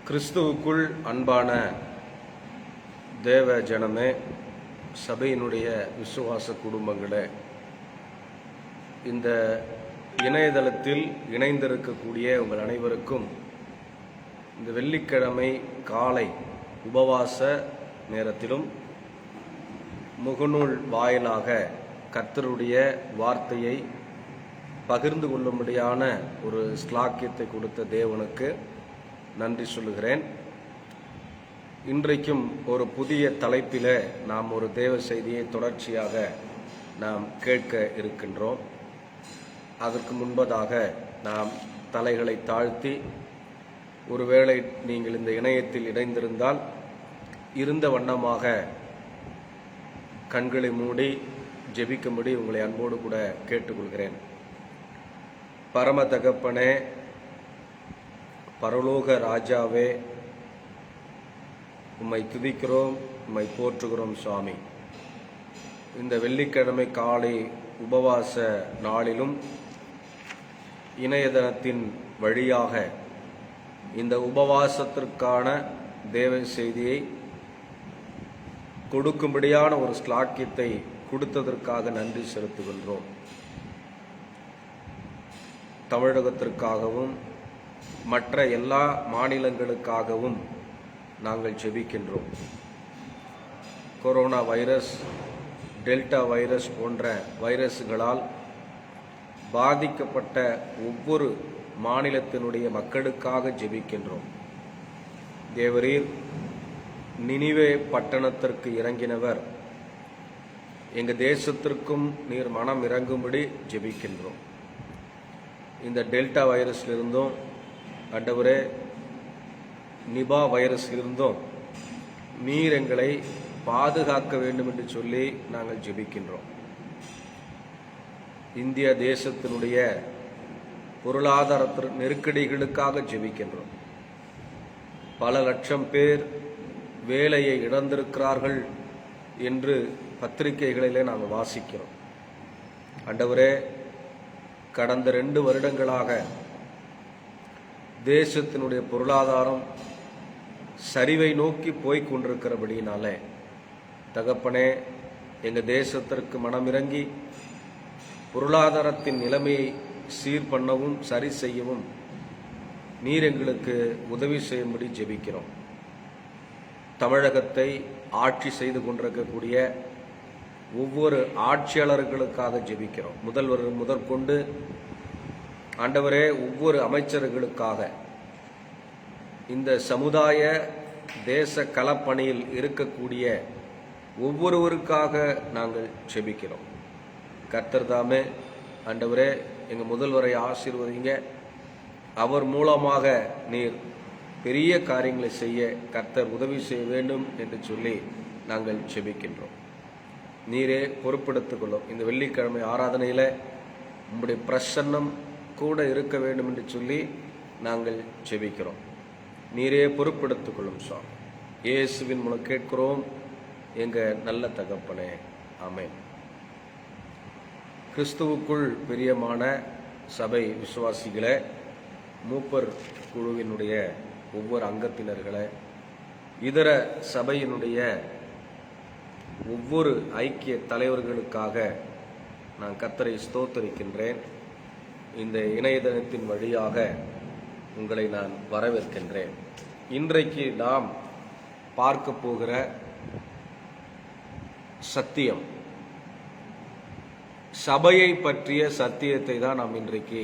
கிறிஸ்துவுக்குள் அன்பான தேவ ஜனமே, சபையினுடைய விசுவாச குடும்பங்களே, இந்த இணையதளத்தில் இணைந்திருக்கக்கூடிய உங்கள் அனைவருக்கும் இந்த வெள்ளிக்கிழமை காலை உபவாச நேரத்திலும் முகநூல் வாயிலாக கர்த்தருடைய வார்த்தையை பகிர்ந்து கொள்ளும்படியான ஒரு ஸ்லாக்கியத்தை கொடுத்த தேவனுக்கு நன்றி சொல்லுகிறேன். இன்றைக்கும் ஒரு புதிய தலைப்பில் நாம் ஒரு தேவ செய்தியை தொடர்ச்சியாக நாம் கேட்க இருக்கின்றோம். அதற்கு முன்பதாக நாம் தலைகளை தாழ்த்தி, ஒருவேளை நீங்கள் இந்த இணையத்தில் இணைந்திருந்தால் இருந்த வண்ணமாக கண்களை மூடி ஜெபிக்கும்படி உங்களை அன்போடு கூட கேட்டுக்கொள்கிறேன். பரம தகப்பனே, பரலோக ராஜாவே, உம்மை துதிக்கிறோம், உம்மை போற்றுகிறோம் சுவாமி. இந்த வெள்ளிக்கிழமை காலை உபவாச நாளிலும் இணையதளத்தின் வழியாக இந்த உபவாசத்திற்கான தேவ செய்தியை கொடுக்கும்படியான ஒரு ஸ்லாக்கியத்தை கொடுத்ததற்காக நன்றி செலுத்துகின்றோம். தமிழகத்திற்காகவும் மற்ற எல்லா மாநிலங்களுக்காகவும் நாங்கள் ஜெபிக்கின்றோம். கொரோனா வைரஸ், டெல்டா வைரஸ் போன்ற வைரஸ்களால் பாதிக்கப்பட்ட ஒவ்வொரு மாநிலத்தினுடைய மக்களுக்காக ஜெபிக்கின்றோம். தேவரீர் நினிவே பட்டணத்திற்கு இறங்கினவர், எங்கள் தேசத்திற்கும் நீர் மனம் இறங்கும்படி ஜெபிக்கின்றோம். இந்த டெல்டா வைரஸிலிருந்தும், ஆண்டவரே, நிபா வைரஸிலிருந்தும் நீர் எங்களை பாதுகாக்க வேண்டும் என்று சொல்லி நாங்கள் ஜெபிக்கின்றோம். இந்திய தேசத்தினுடைய பொருளாதார நெருக்கடிகளுக்காக ஜெபிக்கின்றோம். பல லட்சம் பேர் வேலையை இழந்திருக்கிறார்கள் என்று பத்திரிகைகளிலே நாங்கள் வாசிக்கிறோம். ஆண்டவரே, கடந்த 2 வருடங்களாக தேசத்தினுடைய பொருளாதாரம் சரிவை நோக்கி போய்க் கொண்டிருக்கிறபடியினாலே, தகப்பனே, எங்கள் தேசத்திற்கு மனமிறங்கி பொருளாதாரத்தின் நிலைமையை சீர் பண்ணவும் சரி செய்யவும் நீர் எங்களுக்கு உதவி செய்யும்படி ஜெபிக்கிறோம். தமிழகத்தை ஆட்சி செய்து கொண்டிருக்கக்கூடிய ஒவ்வொரு ஆட்சியாளர்களுக்காக ஜெபிக்கிறோம். முதல்வர் முதற்கொண்டு, ஆண்டவரே, ஒவ்வொரு அமைச்சர்களுக்காக, இந்த சமுதாய தேச களப்பணியில் இருக்கக்கூடிய ஒவ்வொருவருக்காக நாங்கள் ஜெபிக்கிறோம். கர்த்தர் தாமே, ஆண்டவரே, எங்கள் முதல்வரை ஆசீர்வதிங்க. அவர் மூலமாக நீர் பெரிய காரியங்களை செய்ய கர்த்தர் உதவி செய்ய வேண்டும் என்று சொல்லி நாங்கள் ஜெபிக்கின்றோம். நீரே பொறுப்பெடுத்துக் கொள்ளும். இந்த வெள்ளிக்கிழமை ஆராதனையில் உங்களுடைய பிரசன்னம் கூட இருக்க வேண்டும் என்று சொல்லி நாங்கள் ஜெபிக்கிறோம். நீரே பொறுப்பெடுத்துக் கொள்ளும் சுவாமி. இயேசுவின் மூலம் கேட்கிறோம் எங்கள் நல்ல தகப்பனே, ஆமென். கிறிஸ்துவுக்குள் பிரியமான சபை விசுவாசிகளே, மூப்பர் குழுவினுடைய ஒவ்வொரு அங்கத்தினர்களே, இதர சபையினுடைய ஒவ்வொரு ஐக்கிய தலைவர்களுக்காக நான் கர்த்தரை ஸ்தோத்தரிக்கின்றேன். இந்த இணையதளத்தின் வழியாக உங்களை நான் வரவேற்கின்றேன். இன்றைக்கு நாம் பார்க்க போகிற சத்தியம், சபையை பற்றிய சத்தியத்தை தான் நாம் இன்றைக்கு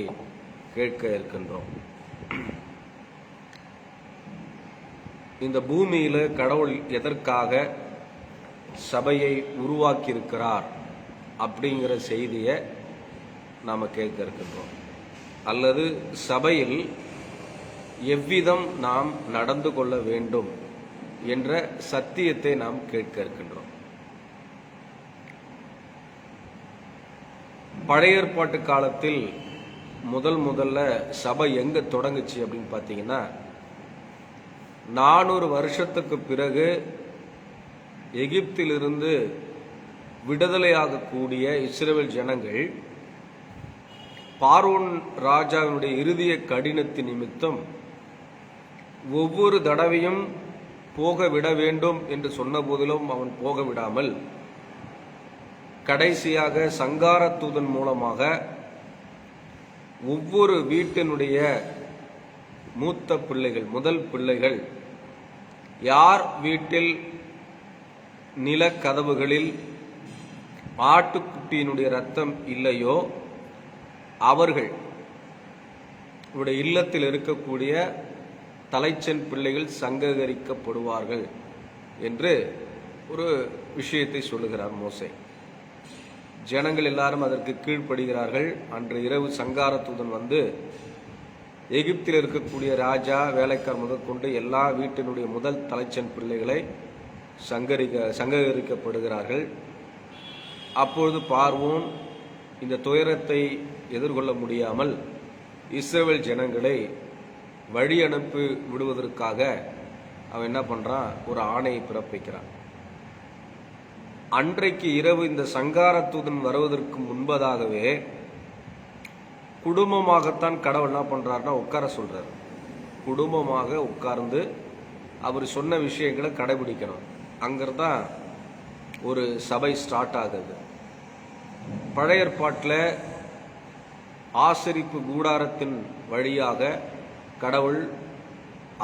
கேட்க இருக்கின்றோம். இந்த பூமியில கடவுள் எதற்காக சபையை உருவாக்கி இருக்கிறார் அப்படிங்கிற செய்தியை நாம் கேட்க இருக்கின்றோம். அல்லது சபையில் எவ்விதம் நாம் நடந்து கொள்ள வேண்டும் என்ற சத்தியத்தை நாம் கேட்க இருக்கின்றோம். பழைய ஏற்பாட்டு காலத்தில் முதல்ல சபை எங்க தொடங்குச்சு அப்படின்னு பார்த்தீங்கன்னா, 400 வருஷத்துக்கு பிறகு எகிப்திலிருந்து விடுதலையாகக்கூடிய இஸ்ரவேல் ஜனங்கள் பார்வோன் ராஜாவினுடைய இறுதிய கடினத்தின் நிமித்தம் ஒவ்வொரு தடவையும் போக விட வேண்டும் என்று சொன்ன போதிலும் அவன் போக விடாமல் கடைசியாக சங்கார தூதன் மூலமாக ஒவ்வொரு வீட்டினுடைய மூத்த பிள்ளைகள், முதல் பிள்ளைகள், யார் வீட்டில் நிலக்கதவுகளில் ஆட்டுக்குட்டியினுடைய ரத்தம் இல்லையோ அவர்கள் இல்லத்தில் இருக்கக்கூடிய தலைச்சன் பிள்ளைகள் சங்ககரிக்கப்படுவார்கள் என்று ஒரு விஷயத்தை சொல்லுகிறார் மோசே. ஜனங்கள் எல்லாரும் அதற்கு கீழ்ப்படுகிறார்கள். அன்று இரவு சங்கார தூதன் வந்து எகிப்தில் இருக்கக்கூடிய ராஜா, வேலைக்கார் முதற்கொண்டு எல்லா வீட்டினுடைய முதல் தலைச்சன் பிள்ளைகளை சங்ககரிக்கப்படுகிறார்கள். அப்பொழுது பார்வோன் இந்த துயரத்தை எதிர்கொள்ள முடியாமல் இஸ்ரவேல் ஜனங்களை வழி அனுப்பி விடுவதற்காக அவன் என்ன பண்றான், ஒரு ஆணையை பிறப்பிக்கிறான். அன்றைக்கு இரவு இந்த சங்கார தூதன் வருவதற்கு முன்பதாகவே குடும்பமாகத்தான் கடவுள் என்ன பண்றாருன்னா உட்கார சொல்றாரு. குடும்பமாக உட்கார்ந்து அவர் சொன்ன விஷயங்களை கடைபிடிக்கணும். அங்கிருந்தான் ஒரு சபை ஸ்டார்ட் ஆகுது. பழைய ஏற்பாட்டில் ஆசரிப்பு கூடாரத்தின் வழியாக கடவுள்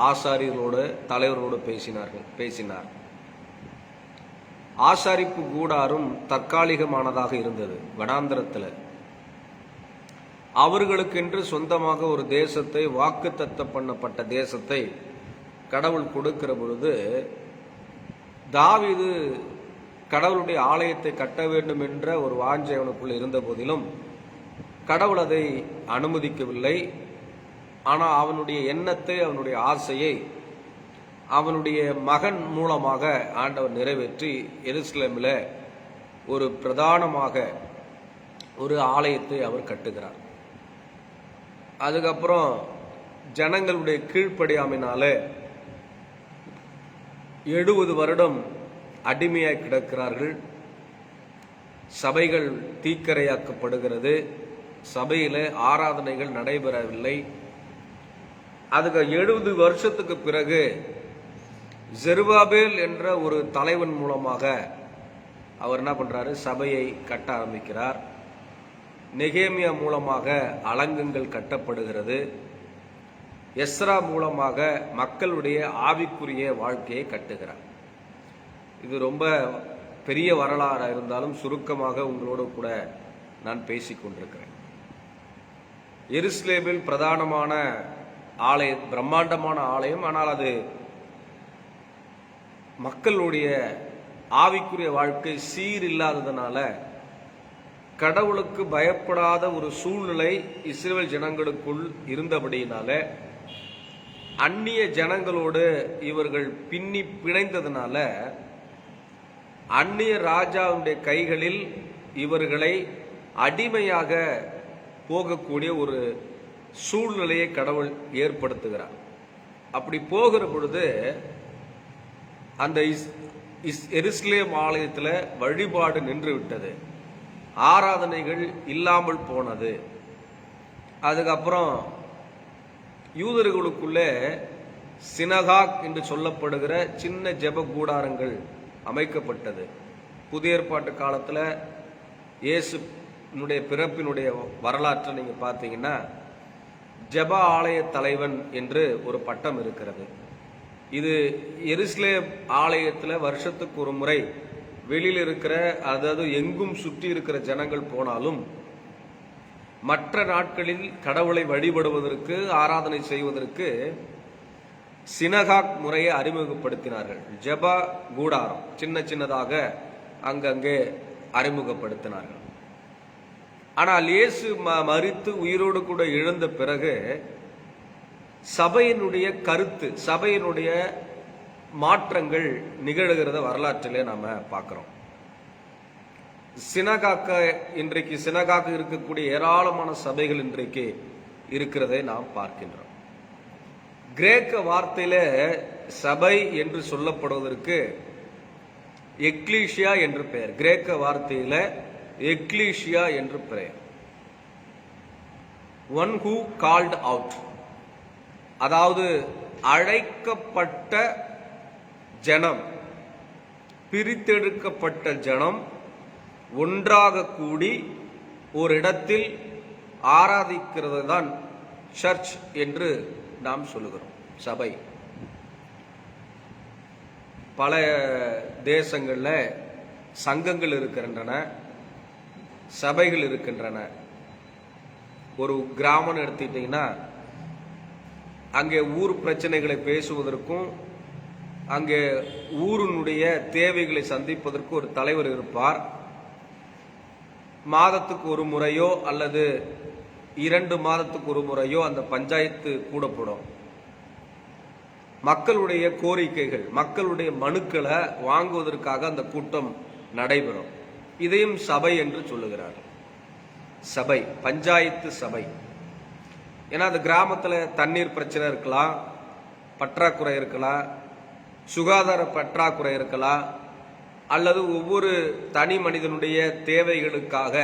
ஆசாரியர்களோடு தலைவர்களோடு பேசினார். ஆசாரிப்பு கூடாரம் தற்காலிகமானதாக இருந்தது. வனாந்திரத்தில் அவர்களுக்கென்று சொந்தமாக ஒரு தேசத்தை, வாக்குத்தத்தம் பண்ணப்பட்ட தேசத்தை கடவுள் கொடுக்கிற பொழுது தாவீது கடவுளுடைய ஆலயத்தை கட்ட வேண்டும் என்ற ஒரு வாஞ்சை அவனுக்குள் இருந்த போதிலும் கடவுள் அதை அனுமதிக்கவில்லை. ஆனால் அவனுடைய எண்ணத்தை, அவனுடைய ஆசையை அவனுடைய மகன் மூலமாக ஆண்டவர் நிறைவேற்றி எருசலேமில் ஒரு பிரதானமாக ஒரு ஆலயத்தை அவர் கட்டுகிறார். அதுக்கப்புறம் ஜனங்களுடைய கீழ்ப்படியாமையினால 70 வருடம் அடிமையாய் கிடக்கிறார்கள். சபைகள் தீக்கரையாக்கப்படுகிறது. சபையில் ஆராதனைகள் நடைபெறவில்லை. அதுக்கு 70 வருஷத்துக்கு பிறகு ஜெருபாபேல் என்ற ஒரு தலைவன் மூலமாக அவர் என்ன பண்றாரு, சபையை கட்ட ஆரம்பிக்கிறார். நெகேமியா மூலமாக அலங்கங்கள் கட்டப்படுகிறது. எஸ்ரா மூலமாக மக்களுடைய ஆவிக்குரிய வாழ்க்கையை கட்டுகிறார். இது ரொம்ப பெரிய வரலாறாக இருந்தாலும் சுருக்கமாக உங்களோடு கூட நான் பேசிக்கொண்டிருக்கிறேன். எருசலேமில் பிரதானமான ஆலயம், பிரம்மாண்டமான ஆலயம். ஆனால் அது மக்களுடைய ஆவிக்குரிய வாழ்க்கை சீர் இல்லாததுனால கடவுளுக்கு பயப்படாத ஒரு சூழ்நிலை இஸ்ரவேல் ஜனங்களுக்குள் இருந்தபடியினால அந்நிய ஜனங்களோடு இவர்கள் பின்னி பிணைந்ததுனால அந்நிய ராஜாவுடைய கைகளில் இவர்களை அடிமையாக போகக்கூடிய ஒரு சூழ்நிலையை கடவுள் ஏற்படுத்துகிறார். அப்படி போகிற பொழுது அந்த எருசலேம் ஆலயத்தில் வழிபாடு நின்று விட்டது. ஆராதனைகள் இல்லாமல் போனது. அதுக்கப்புறம் யூதர்களுக்குள்ளே சினகாக் என்று சொல்லப்படுகிற சின்ன ஜெப கூடாரங்கள் அமைக்கப்பட்டது. புதிய ஏற்பாட்டு காலத்தில் இயேசுனுடைய பிறப்பினுடைய வரலாற்றை நீங்கள் பார்த்தீங்கன்னா ஜெப ஆலய தலைவன் என்று ஒரு பட்டம் இருக்கிறது. இது எருசலேம் ஆலயத்தில் வருஷத்துக்கு ஒரு முறை வெளியில் இருக்கிற, அதாவது எங்கும் சுற்றி இருக்கிற ஜனங்கள் போனாலும் மற்ற நாட்களில் கடவுளை வழிபடுவதற்கு, ஆராதனை செய்வதற்கு சினகாக் முறையை அறிமுகப்படுத்தினார்கள். ஜெப கூடாரம் சின்ன சின்னதாக அங்கங்கே அறிமுகப்படுத்தினார்கள். ஆனால் இயேசு மரித்து உயிரோடு கூட எழுந்த பிறகு சபையினுடைய கருத்து, சபையினுடைய மாற்றங்கள் நிகழ்கிறத வரலாற்றிலே நாம பார்க்கிறோம். சினகாக்க இன்றைக்கு சினகாக்க இருக்கக்கூடிய ஏராளமான சபைகள் இன்றைக்கு இருக்கிறதை நாம் பார்க்கின்றோம். கிரேக்க வார்த்தையில சபை என்று சொல்லப்படுவதற்கு எக்லீஷியா என்று பெயர். கிரேக்க வார்த்தையில எக்லீஷியா என்று பெயர். ஒன் ஹூ கால்ட் அவுட், அதாவது அழைக்கப்பட்ட ஜனம், பிரித்தெடுக்கப்பட்ட ஜனம் ஒன்றாக கூடி ஒரு இடத்தில் ஆராதிக்கிறது தான் சர்ச் என்று நாம் சொல்லுகிறோம். சபை பல தேசங்களில் சங்கங்கள் இருக்கின்றன, சபைகள் இருக்கின்றன. ஒரு கிராமம்னு எடுத்துக்கிட்டீங்கன்னா அங்கே ஊர் பிரச்சனைகளை பேசுவதற்கும் அங்கே ஊரினுடைய தேவைகளை சந்திப்பதற்கு ஒரு தலைவர் இருப்பார். மாதத்துக்கு ஒரு முறையோ அல்லது 2 மாதத்துக்கு ஒரு முறையோ அந்த பஞ்சாயத்து கூடப்படும். மக்களுடைய கோரிக்கைகள், மக்களுடைய மனுக்களை வாங்குவதற்காக அந்த கூட்டம் நடைபெறும். இதையும் சபை என்று சொல்லுகிறார். சபை, பஞ்சாயத்து சபை. ஏன்னா அந்த கிராமத்தில் தண்ணீர் பிரச்சனை இருக்கலாம், பற்றாக்குறை இருக்கலாம், சுகாதார பற்றாக்குறை இருக்கலாம், அல்லது ஒவ்வொரு தனி மனிதனுடைய தேவைகளுக்காக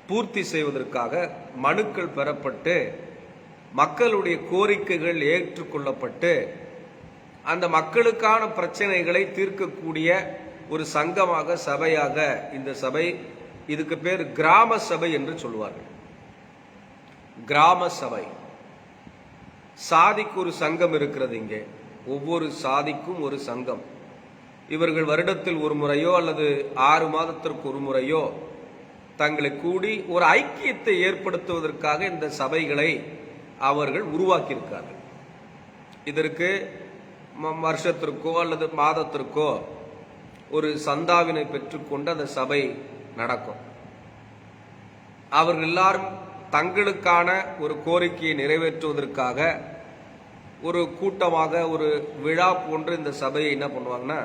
பூர்த்தி செய்வதற்காக மனுக்கள் பெறப்பட்டு மக்களுடைய கோரிக்கைகள் ஏற்றுக்கொள்ளப்பட்டு அந்த மக்களுக்கான பிரச்சனைகளை தீர்க்கக்கூடிய ஒரு சங்கமாக, சபையாக இந்த சபை, இதுக்கு பேர் கிராம சபை என்று சொல்வார்கள். கிராம சபை. சாதிக்கு ஒரு சங்கம் இருக்கிறது. இங்கே ஒவ்வொரு சாதிக்கும் ஒரு சங்கம். இவர்கள் வருடத்தில் ஒரு முறையோ அல்லது 6 மாதத்திற்கு ஒரு முறையோ தங்களை கூடி ஒரு ஐக்கியத்தை ஏற்படுத்துவதற்காக இந்த சபைகளை அவர்கள் உருவாக்கியிருக்கார்கள். இதற்கு வருஷத்திற்கோ அல்லது மாதத்திற்கோ ஒரு சந்தாவினை பெற்றுக்கொண்டு அந்த சபை நடக்கும். அவர்கள் எல்லாரும் தங்களுக்கான ஒரு கோரிக்கையை நிறைவேற்றுவதற்காக ஒரு கூட்டமாக, ஒரு விழா போன்று இந்த சபையை என்ன பண்ணுவாங்கன்னா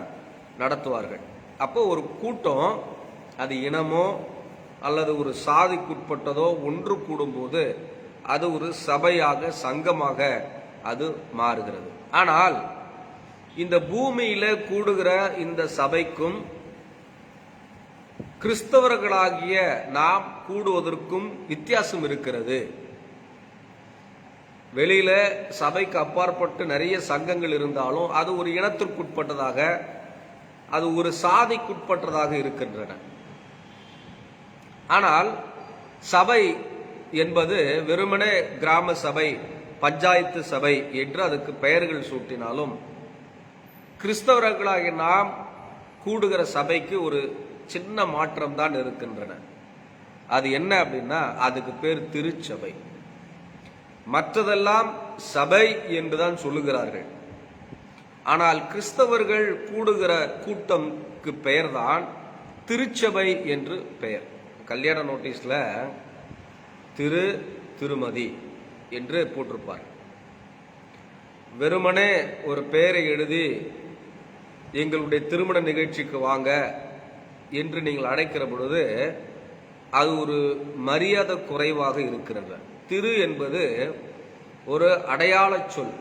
நடத்துவார்கள். அப்போ ஒரு கூட்டம், அது இனமோ அல்லது ஒரு சாதிக்குட்பட்டதோ ஒன்று கூடும்போது அது ஒரு சபையாக, சங்கமாக அது மாறுகிறது. ஆனால் இந்த பூமியில கூடுகிற இந்த சபைக்கும் கிறிஸ்தவர்களாகிய நாம் கூடுவதற்கும் வித்தியாசம் இருக்கிறது. வெளியில சபைக்கு அப்பாற்பட்டு நிறைய சங்கங்கள் இருந்தாலும் அது ஒரு இனத்திற்குட்பட்டதாக, அது ஒரு சாதிக்குட்பட்டதாக இருக்கின்றன. ஆனால் சபை என்பது வெறுமனே கிராம சபை, பஞ்சாயத்து சபை என்று அதுக்கு பெயர்கள் சூட்டினாலும் கிறிஸ்தவர்களாகிய நாம் கூடுகிற சபைக்கு ஒரு சின்ன மாற்றம் தான் இருக்கின்றன. அது என்ன அப்படின்னா, அதுக்கு பேர் திருச்சபை. மற்றதெல்லாம் சபை என்றுதான் சொல்லுகிறார்கள். ஆனால் கிறிஸ்தவர்கள் கூடுகிற கூட்டம்க்கு பெயர்தான் திருச்சபை என்று பெயர். கல்யாண நோட்டீஸ்ல திருமதி என்று போட்டிருப்பார். வெறுமனே ஒரு பெயரை எழுதி எங்களுடைய திருமண நிகழ்ச்சிக்கு வாங்க என்று நீங்கள் அழைக்கிற பொழுது அது ஒரு மரியாதை குறைவாக இருக்கிறது. திரு என்பது ஒரு அடையாள சொல்,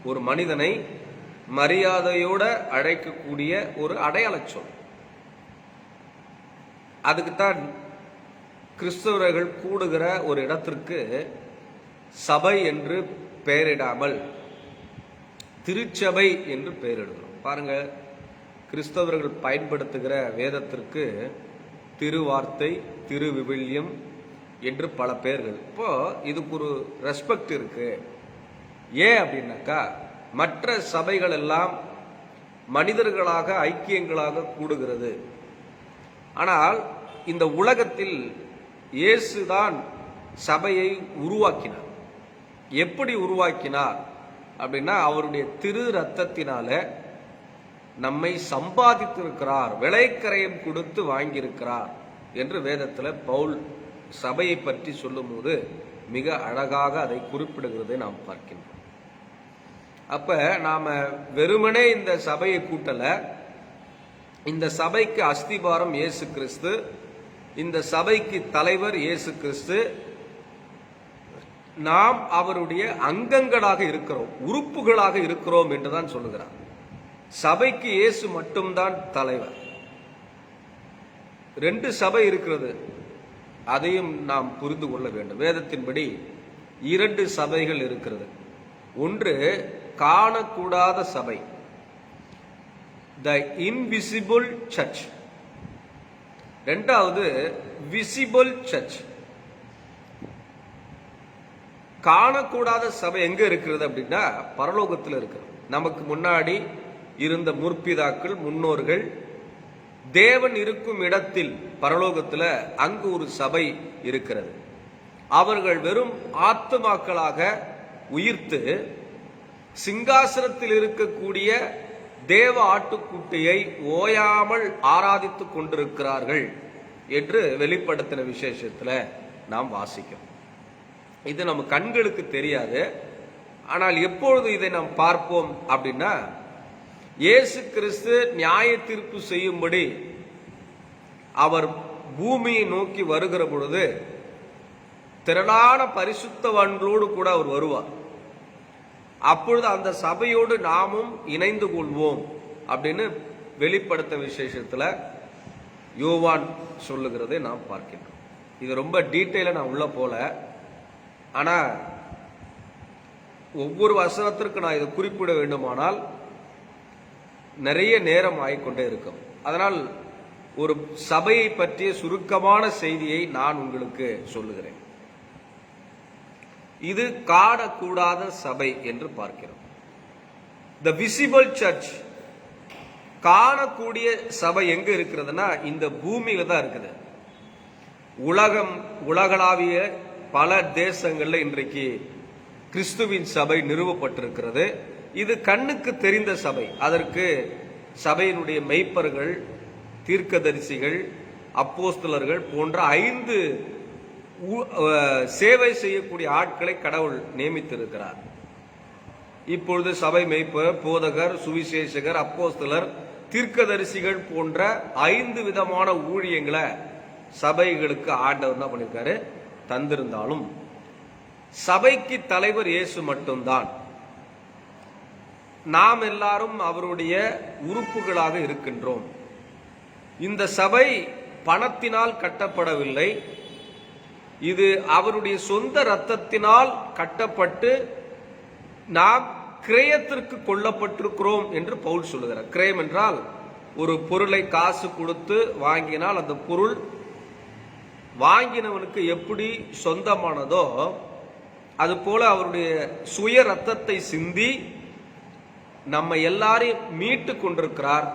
ஒரு மனிதனை மரியாதையோட அழைக்கக்கூடிய ஒரு அடையாள சொல். அதுக்குத்தான் கிறிஸ்தவர்கள் கூடுகிற ஒரு இடத்திற்கு சபை என்று பெயரிடாமல் திருச்சபை என்று பெயரிடுகிறோம். பாருங்க, கிறிஸ்தவர்கள் பயன்படுத்துகிற வேதத்திற்கு திருவார்த்தை, திருவிவிலியம் என்று பல பெயர்கள். இப்போ இதுக்கு ஒரு ரெஸ்பெக்ட் இருக்கு. ஏன் அப்படின்னாக்கா, மற்ற சபைகள் எல்லாம் மனிதர்களாக, ஐக்கியங்களாக கூடுகிறது. ஆனால் இந்த உலகத்தில் இயேசுதான் சபையை உருவாக்கினார். எப்படி உருவாக்கினார் அப்படின்னா, அவருடைய திரு ரத்தத்தினால நம்மை சம்பாதித்திருக்கிறார், விலைக்கரையம் கொடுத்து வாங்கியிருக்கிறார் என்று வேதத்தில் பவுல் சபையை பற்றி சொல்லும் போது மிக அழகாக அதை குறிப்பிடுகிறதை நாம் பார்க்கின்றோம். அப்ப நாம வெறுமனே இந்த சபையை கூட்டல. இந்த சபைக்கு அஸ்திபாரம் இயேசு கிறிஸ்து, இந்த சபைக்கு தலைவர் இயேசு கிறிஸ்து. நாம் அவருடைய அங்கங்களாக இருக்கிறோம், உறுப்புகளாக இருக்கிறோம் என்றுதான் சொல்லுகிறார். சபைக்கு இயேசு மட்டும்தான் தலைவர். 2 சபை இருக்கிறது, அதையும் நாம் புரிந்து கொள்ள வேண்டும். வேதத்தின்படி 2 சபைகள் இருக்கிறது. ஒன்று காணக்கூடாத சபை, த இன்விசிபிள் சர்ச். இரண்டாவது விசிபிள் சர்ச். காணக்கூடாத சபை எங்க இருக்கிறது அப்படின்னா பரலோகத்தில் இருக்கிறது. நமக்கு முன்னாடி இருந்த முற்பிதாக்கள், முன்னோர்கள் தேவன் இருக்கும் இடத்தில் பரலோகத்தில் அங்கு ஒரு சபை இருக்கிறது. அவர்கள் வெறும் ஆத்துமாக்களாக உயிர்த்து சிங்காசனத்தில் இருக்கக்கூடிய தேவ ஆட்டுக்குட்டியை ஓயாமல் ஆராதித்துக் கொண்டிருக்கிறார்கள் என்று வெளிப்படுத்தின விசேஷத்தில் நாம் வாசிக்கிறோம். இது நம்ம கண்களுக்கு தெரியாது. ஆனால் எப்பொழுது இதை நாம் பார்ப்போம் அப்படின்னா, இயேசு கிறிஸ்து நியாய தீர்ப்பு செய்யும்படி அவர் பூமியை நோக்கி வருகிற பொழுது திரளான பரிசுத்தவான்களோடு கூட அவர் வருவார். அப்பொழுது அந்த சபையோடு நாமும் இணைந்து கொள்வோம் அப்படின்னு வெளிப்படுத்த விசேஷத்துல யோவான் சொல்லுகிறதை நாம் பார்க்கின்றோம். இது ரொம்ப டீட்டெயிலா நான் உள்ள போல, ஆனா ஒவ்வொரு வசனத்திற்கு நான் இதை குறிப்பிட வேண்டுமானால் நிறைய நேரம் ஆகிக்கொண்டே இருக்கும். அதனால் ஒரு சபையை பற்றிய சுருக்கமான செய்தியை நான் உங்களுக்கு சொல்லுகிறேன். இது காணக்கூடாத சபை என்று பார்க்கிறோம். த விசிபிள் சர்ச், காணக்கூடிய சபை எங்க இருக்கிறதுனா இந்த பூமியில தான் இருக்குது. உலகளாவிய பல தேசங்கள்ல இன்றைக்கு கிறிஸ்துவின் சபை நிறுவப்பட்டிருக்கிறது. இது கண்ணுக்கு தெரிந்த சபை. அதற்கு சபையினுடைய மெய்ப்பர்கள், தீர்க்கதரிசிகள், அப்போஸ்தலர்கள் போன்ற 5 சேவை செய்யக்கூடிய ஆட்களை கடவுள் நியமித்திருக்கிறார். இப்பொழுது சபை மெய்ப்பர், போதகர், சுவிசேஷகர், அப்போஸ்தலர், தீர்க்கதரிசிகள் போன்ற 5 விதமான ஊழியங்களை சபைகளுக்கு ஆண்டவர் என்ன பண்ணிருக்காரு, தந்திருந்தாலும் சபைக்கு தலைவர் இயேசு மட்டும்தான். நாம் எல்லாரும் அவருடைய உறுப்புகளாக இருக்கின்றோம். இந்த சபை பணத்தினால் கட்டப்படவில்லை. இது அவருடைய சொந்த இரத்தத்தினால் கட்டப்பட்டு நாம் கிரயத்திற்கு கொல்லப்பட்டிருக்கிறோம் என்று பவுல் சொல்லுகிறார். கிரயம் என்றால் ஒரு பொருளை காசு கொடுத்து வாங்கினால் அந்த பொருள் வாங்கினவனுக்கு எப்படி சொந்தமானதோ அதுபோல அவருடைய சுய ரத்தத்தை சிந்தி நம்ம எல்லாரையும் மீட்டு கொண்டிருக்கிறார்.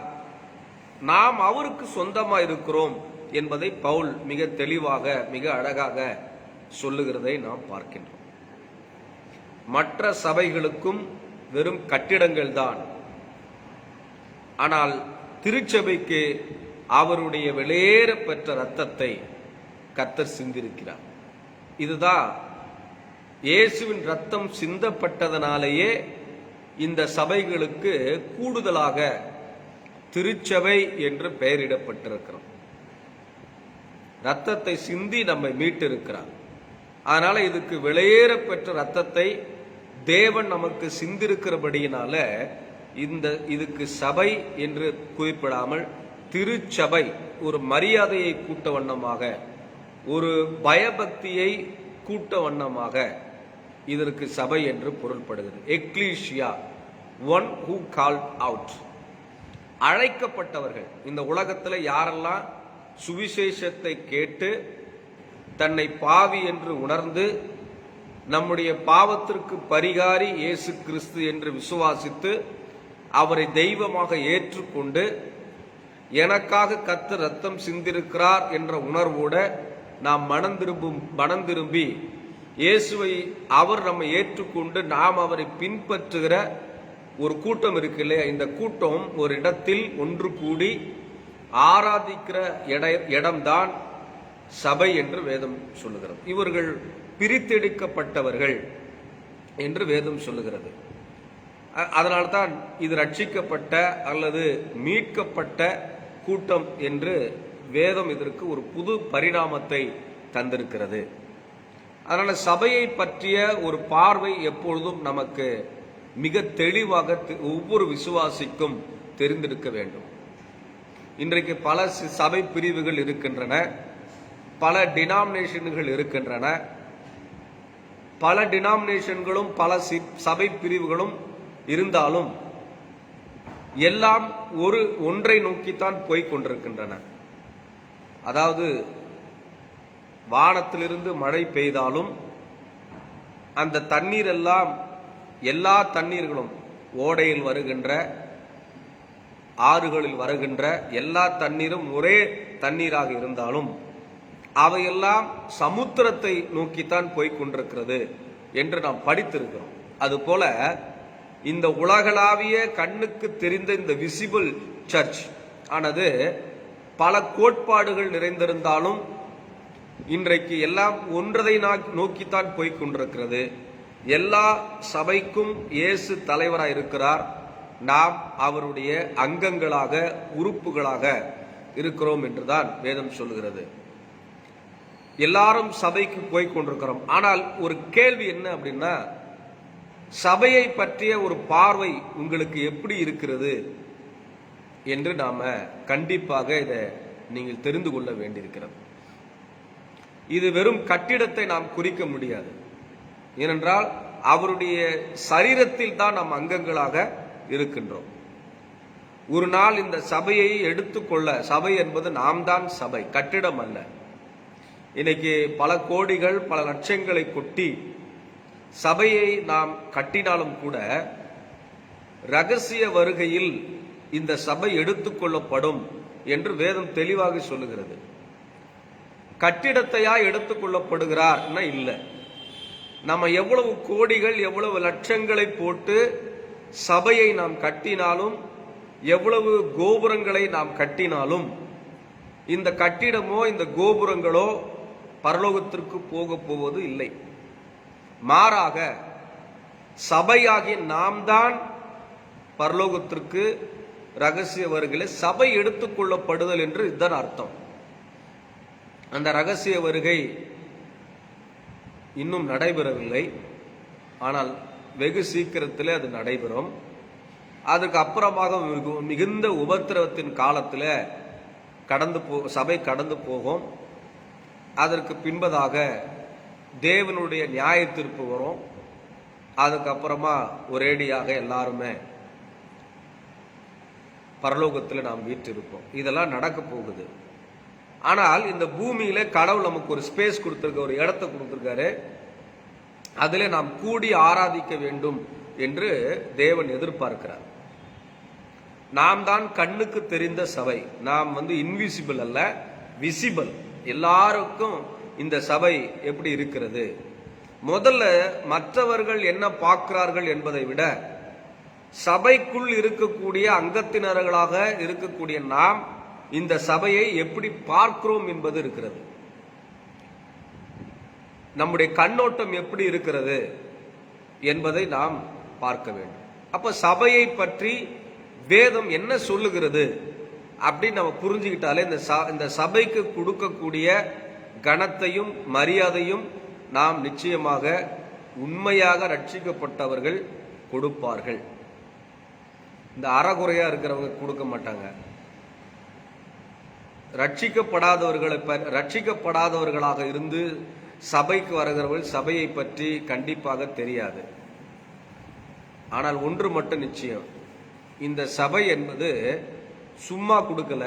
நாம் அவருக்கு சொந்தமா இருக்கிறோம் என்பதை பவுல் மிக தெளிவாக, மிக அழகாக சொல்லுகிறதை நாம் பார்க்கின்றோம். மற்ற சபைகளுக்கும் வெறும் கட்டிடங்கள் தான். ஆனால் திருச்சபைக்கு அவருடைய வெளியேற பெற்ற ரத்தத்தை கர்த்தர் சிந்திருக்கிறார். இதுதான் இயேசுவின் ரத்தம் சிந்தப்பட்டதனாலேயே இந்த சபைகளுக்கு கூடுதலாக திருச்சபை என்று பெயரிடப்பட்டிருக்கிறோம். ரத்தத்தை சிந்தி நம்மை மீட்டிருக்கிறார். அதனால இதுக்கு வெளியேற பெற்ற ரத்தத்தை தேவன் நமக்கு சிந்திருக்கிறபடியினால இதுக்கு சபை என்று குறிப்பிடாமல் திருச்சபை, ஒரு மரியாதையை கூட்ட வண்ணமாக, ஒரு பயபக்தியை கூட்ட வண்ணமாக இதற்கு சபை என்று பொருள்படுகிறது. Ecclesia, one who called out, அழைக்கப்பட்டவர்கள். இந்த உலகத்தில் யாரெல்லாம் சுவிசேஷத்தை கேட்டு தன்னை பாவி என்று உணர்ந்து நம்முடைய பாவத்திற்கு பரிகாரி இயேசு கிறிஸ்து என்று விசுவாசித்து அவரை தெய்வமாக ஏற்றுக்கொண்டு எனக்காக கர்த்தர் ரத்தம் சிந்திருக்கிறார் என்ற உணர்வோடு நாம் மனம் திரும்பி இயேசுவை அவர் நம்மை ஏற்றுக்கொண்டு நாம் அவரை பின்பற்றுகிற ஒரு கூட்டம் இருக்கு இல்லையா, இந்த கூட்டம் ஒரு இடத்தில் ஒன்று கூடி ஆராதிக்கிற இடம்தான் சபை என்று வேதம் சொல்லுகிறது. இவர்கள் பிரித்தெடுக்கப்பட்டவர்கள் என்று வேதம் சொல்லுகிறது. அதனால்தான் இது ரட்சிக்கப்பட்ட அல்லது மீட்கப்பட்ட கூட்டம் என்று வேதம் இதற்கு ஒரு புது பரிணாமத்தை தந்திருக்கிறது. அதனால சபையை பற்றிய ஒரு பார்வை எப்பொழுதும் நமக்கு மிக தெளிவாக ஒவ்வொரு விசுவாசிக்கும் தெரிந்திருக்க வேண்டும். இன்றைக்கு பல சபை பிரிவுகள் இருக்கின்றன, பல டினாமினேஷன்கள் இருக்கின்றன. பல டினாமினேஷன்களும் பல சபை பிரிவுகளும் இருந்தாலும் எல்லாம் ஒன்றை நோக்கித்தான் போய்க் கொண்டிருக்கின்றன. அதாவது வானத்திலிருந்து மழை பெய்தாலும் அந்த தண்ணீர் எல்லாம், எல்லா தண்ணீர்களும், ஓடையில் வருகின்ற, ஆறுகளில் வருகின்ற எல்லா தண்ணீரும் ஒரே தண்ணீராக இருந்தாலும் அவையெல்லாம் சமுத்திரத்தை நோக்கித்தான் போய்க் கொண்டிருக்கிறது என்று நாம் படித்திருக்கிறோம். அதுபோல இந்த உலகளாவிய கண்ணுக்கு தெரிந்த இந்த விசிபிள் சர்ச் ஆனது பல கோட்பாடுகள் நிறைந்திருந்தாலும் இன்றைக்கு எல்லாம் ஒன்றதை நோக்கித்தான் போய்க் கொண்டிருக்கிறது. எல்லா சபைக்கும் இயேசு தலைவராக இருக்கிறார். நாம் அவருடைய அங்கங்களாக, உறுப்புகளாக இருக்கிறோம் என்றுதான் வேதம் சொல்லுகிறது. எல்லாரும் சபைக்கு போய் கொண்டிருக்கிறோம். ஆனால் ஒரு கேள்வி என்ன அப்படின்னா, சபையை பற்றிய ஒரு பார்வை உங்களுக்கு எப்படி இருக்கிறது என்று நாம கண்டிப்பாக இதை நீங்கள் தெரிந்து கொள்ள வேண்டியிருக்கிறது. இது வெறும் கட்டிடத்தை நாம் குறிக்க முடியாது. ஏனென்றால் அவருடைய சரீரத்தில் தான் நாம் அங்கங்களாக இருக்கின்றோம். ஒரு நாள் இந்த சபையை எடுத்துக்கொள்ள, சபை என்பது நாம் தான் சபை, கட்டிடம் அல்ல. இன்னைக்கு பல கோடிகள், பல லட்சங்களை கொட்டி சபையை நாம் கட்டினாலும் கூட ரகசிய வருகையில் இந்த சபை எடுத்துக்கொள்ளப்படும் என்று வேதம் தெளிவாக சொல்லுகிறது. கட்டிடத்தையா எடுத்துக்கொள்ளப்படுகிறார் இல்லை. நம்ம எவ்வளவு கோடிகள், எவ்வளவு லட்சங்களை போட்டு சபையை நாம் கட்டினாலும், எவ்வளவு கோபுரங்களை நாம் கட்டினாலும், இந்த கட்டிடமோ இந்த கோபுரங்களோ பரலோகத்திற்கு போக போவது இல்லை. மாறாக சபையாகிய நாம் தான் பரலோகத்திற்கு ரகசிய வருகையில் சபை எடுத்துக்கொள்ளப்படுதல் என்று இதுதான் அர்த்தம். அந்த ரகசிய வருகை இன்னும் நடைபெறவில்லை. ஆனால் வெகு சீக்கிரத்தில் அது நடைபெறும். அதுக்கு அப்புறமாக மிகுந்த உபத்திரவத்தின் காலத்தில் சபை கடந்து போகும். அதற்கு பின்பதாக தேவனுடைய நியாய தீர்ப்பு வரும். அதுக்கப்புறமா ஒரேடியாக எல்லாருமே பரலோகத்தில் நாம் வீற்றிருப்போம். இதெல்லாம் நடக்க போகுது. ஆனால் இந்த பூமியில கடவுள் நமக்கு ஒரு ஸ்பேஸ் கொடுத்திருக்க, ஒரு இடத்தை கொடுத்திருக்காரு. அதில் நாம் கூடி ஆராதிக்க வேண்டும் என்று தேவன் எதிர்பார்க்கிறார். நாம் தான் கண்ணுக்கு தெரிந்த சபை. நாம் இன்விசிபிள் அல்ல, விசிபிள். எல்லாருக்கும் இந்த சபை எப்படி இருக்கிறது? முதல்ல மற்றவர்கள் என்ன பார்க்கிறார்கள் என்பதை விட சபைக்குள் இருக்கக்கூடிய அங்கத்தினர்களாக இருக்கக்கூடிய நாம் இந்த சபையை எப்படி பார்க்கிறோம் என்பது இருக்கிறது. நம்முடைய கண்ணோட்டம் எப்படி இருக்கிறது என்பதை நாம் பார்க்க வேண்டும். அப்ப சபையை பற்றி வேதம் என்ன சொல்லுகிறது அப்படின்னு நம்ம புரிஞ்சுக்கிட்டாலே இந்த சபைக்கு கொடுக்கக்கூடிய கனத்தையும் மரியாதையும் நாம் நிச்சயமாக உண்மையாக ரட்சிக்கப்பட்டவர்கள் கொடுப்பார்கள். இந்த அறகுறையா இருக்கிறவங்க கொடுக்க மாட்டாங்க. ரட்சிக்கப்படாதவர்களாக இருந்து சபைக்கு வருகிறவர்கள் சபையை பற்றி கண்டிப்பாக தெரியாது. ஆனால் ஒன்று மட்டும் நிச்சயம், இந்த சபை என்பது சும்மா கொடுக்கல.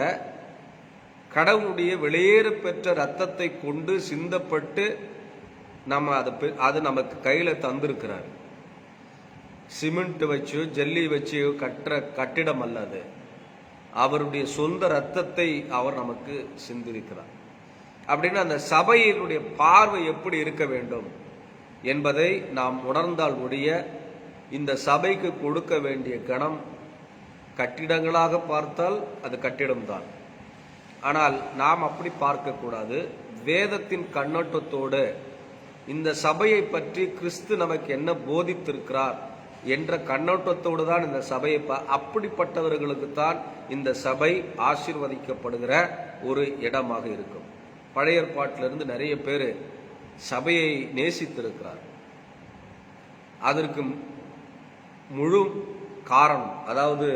கடவுளுடைய வெளியேற பெற்ற ரத்தத்தை கொண்டு சிந்தப்பட்டு நம்ம அது நமக்கு கையில தந்திருக்கிறார். சிமெண்ட் வச்சு ஜல்லி வச்சு கட்டுற கட்டிடம் அல்ல அது. அவருடைய சொந்த ரத்தத்தை அவர் நமக்கு சிந்திருக்கிறார். அப்படின்னு அந்த சபையினுடைய பார்வை எப்படி இருக்க வேண்டும் என்பதை நாம் உணர்ந்தால் ஒழிய இந்த சபைக்கு கொடுக்க வேண்டிய கணம் கட்டிடங்களாக பார்த்தால் அது கட்டிடம்தான். ஆனால் நாம் அப்படி பார்க்கக்கூடாது. வேதத்தின் கண்ணோட்டத்தோடு இந்த சபையை பற்றி கிறிஸ்து நமக்கு என்ன போதித்திருக்கிறார் என்ற கண்ணோட்டத்தோடு தான் இந்த சபையை அப்படிப்பட்டவர்களுக்கு தான் இந்த சபை ஆசீர்வதிக்கப்படுகிற ஒரு இடமாக இருக்கும். பழைய ஏற்பாட்டிலிருந்து நிறைய பேர் சபையை நேசித்திருக்கிறார். அதற்கு முழு காரணம், அதாவது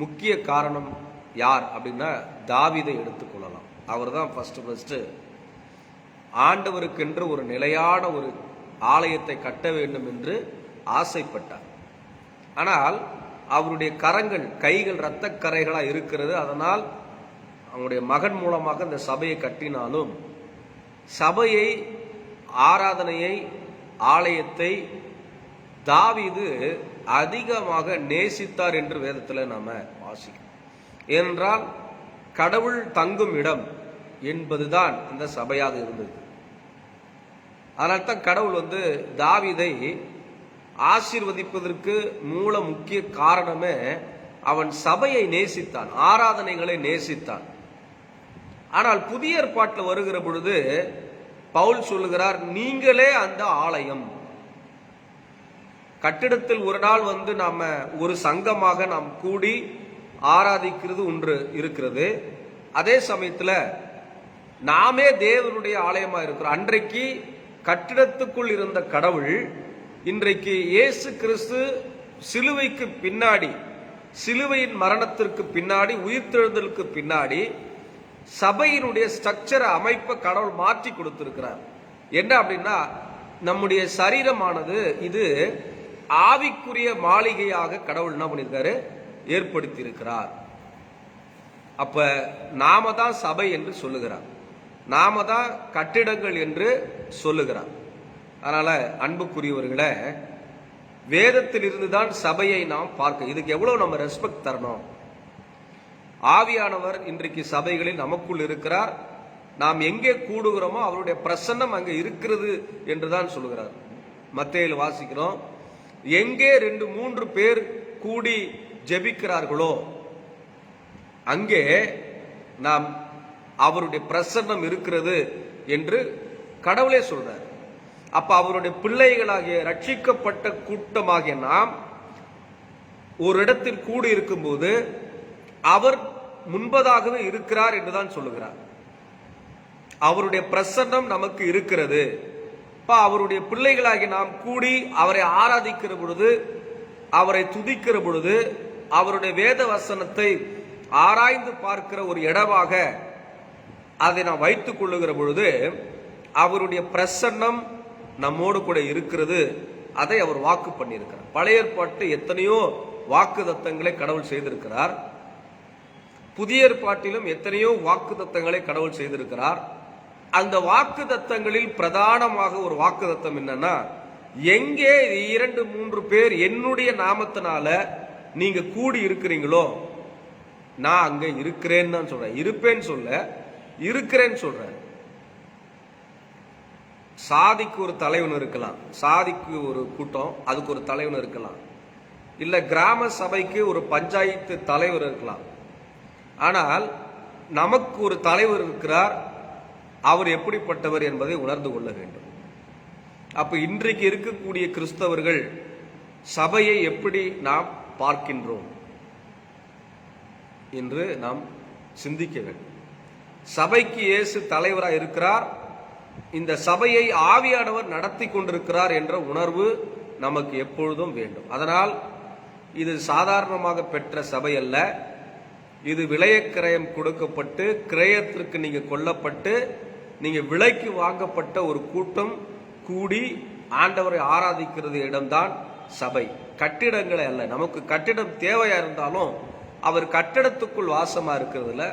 முக்கிய காரணம் யார் அப்படின்னா தாவீதை எடுத்துக்கொள்ளலாம். அவர் தான் ஃபர்ஸ்ட் ஆண்டவருக்கென்று ஒரு நிலையான ஒரு ஆலயத்தை கட்ட வேண்டும் என்று ஆசைப்பட்டார். ஆனால் அவருடைய கரங்கள், கைகள் இரத்த கரைகளா இருக்கிறது. அதனால் அவருடைய மகன் மூலமாக இந்த சபையை கட்டினாலும் சபையை, ஆராதனையை, ஆலயத்தை தாவீது அதிகமாக நேசித்தார் என்று வேதத்தில் நாம வாசிக்கிறோம். ஏனென்றால் கடவுள் தங்கும் இடம் என்பதுதான் இந்த சபையாக இருந்தது. அதனால்தான் கடவுள் தாவீதை ஆசீர்வதிப்பதற்கு மூல முக்கிய காரணமே அவன் சபையை நேசித்தான், ஆராதனைகளை நேசித்தான். ஆனால் புதிய ஏற்பாட்டில் வருகிற பொழுது பவுல் சொல்லுகிறார், நீங்களே அந்த ஆலயம். கட்டிடத்தில் ஒரு நாள் நாம ஒரு சங்கமாக நாம் கூடி ஆராதிக்கிறது ஒன்று இருக்கிறது. அதே சமயத்துல நாமே தேவனுடைய ஆலயமா இருக்கிறோம். அன்றைக்கு கட்டிடத்துக்குள் இருந்த கடவுள் இன்றைக்கு இயேசு கிறிஸ்து சிலுவைக்கு பின்னாடி, சிலுவையின் மரணத்திற்கு பின்னாடி, உயிர்த்தெழுதலுக்கு பின்னாடி சபையினுடைய ஸ்ட்ரக்சர், அமைப்பை கடவுள் மாற்றி கொடுத்திருக்கிறார். என்ன அப்படின்னா, நம்முடைய சரீரமானது இது ஆவிக்குரிய மாளிகையாக கடவுள் என்ன பண்ணியிருக்காரு, ஏற்படுத்தி இருக்கிறார். அப்ப நாம தான் சபை என்று சொல்லுகிறார், நாம தான் கட்டிடங்கள் என்று சொல்லுகிறார். அதனால அன்புக்குரியவர்களே, வேதத்தில் இருந்துதான் சபையை நாம் பார்க்க, இதுக்கு எவ்வளவு நம்ம ரெஸ்பெக்ட் தரணும். ஆவியானவர் இன்றைக்கு சபைகளில் நமக்குள் இருக்கிறார். நாம் எங்கே கூடுகிறோமோ அவருடைய பிரசன்னம் அங்கே இருக்கிறது என்றுதான் சொல்லுகிறார். மத்தேயுல வாசிக்கிறோம், எங்கே 2-3 பேர் கூடி ஜெபிக்கிறார்களோ அங்கே நாம் அவருடைய பிரசன்னம் இருக்கிறது என்று கடவுளே சொல்றார். அப்ப அவருடைய பிள்ளைகளாகிய ரட்சிக்கப்பட்ட கூட்டமாகிய நாம் ஒரு இடத்தில் கூடி இருக்கும்போது அவர் முன்பதாகவே இருக்கிறார் என்றுதான் சொல்லுகிறார். அவருடைய பிரசன்னம் நமக்கு இருக்கிறது. அவருடைய பிள்ளைகளாகி நாம் கூடி அவரை ஆராதிக்கிற பொழுது, அவரை துதிக்கிற பொழுது, அவருடைய வேத வசனத்தை ஆராய்ந்து பார்க்கிற ஒரு இடமாக அதை நாம் வைத்துக் கொள்ளுகிற பொழுது அவருடைய பிரசன்னம் நம்மோடு கூட இருக்கிறது. அதை அவர் வாக்கு பண்ணியிருக்கிறார். பழைய ஏற்பாட்டு எத்தனையோ வாக்கு தத்தங்களை கடவுள் செய்திருக்கிறார். புதிய ஏற்பாட்டிலும் எத்தனையோ வாக்கு தத்தங்களை கடவுள் செய்திருக்கிறார். அந்த வாக்கு தத்தங்களில் பிரதானமாக ஒரு வாக்கு தத்தம் என்னன்னா, எங்கே 2-3 பேர் என்னுடைய நாமத்தினால நீங்க கூடி இருக்கிறீங்களோ நான் அங்க இருக்கிறேன்னு தான் சொல்றேன். இருப்பேன்னு சொல்ல, இருக்கிறேன்னு சொல்றேன். சாதிக்கு ஒரு தலைவன் இருக்கலாம், சாதிக்கு ஒரு கூட்டம், அதுக்கு ஒரு தலைவன் இருக்கலாம், இல்ல கிராம சபைக்கு ஒரு பஞ்சாயத்து தலைவர் இருக்கலாம். ஆனால் நமக்கு ஒரு தலைவர் இருக்கிறார். அவர் எப்படிப்பட்டவர் என்பதை உணர்ந்து கொள்ள வேண்டும். அப்ப இன்றைக்கு இருக்கக்கூடிய கிறிஸ்தவர்கள் சபையை எப்படி நாம் பார்க்கின்றோம் என்று நாம் சிந்திக்க வேண்டும். சபைக்கு இயேசு தலைவராக இருக்கிறார். இந்த சபையை ஆவியானவர் நடத்தி கொண்டிருக்கிறார் என்ற உணர்வு நமக்கு எப்பொழுதும் வேண்டும். அதனால் இது சாதாரணமாக பெற்ற சபை அல்ல. இது விலையக்கிரயம் கொடுக்கப்பட்டு, கிரயத்திற்கு நீங்க கொல்லப்பட்டு, நீங்க விலைக்கு வாங்கப்பட்ட ஒரு கூட்டம் கூடி ஆண்டவரை ஆராதிக்கிறது இடம்தான் சபை, கட்டிடங்களே அல்ல. நமக்கு கட்டிடம் தேவையா இருந்தாலும் அவர் கட்டிடத்துக்குள் வாசமா இருக்கிறதுல,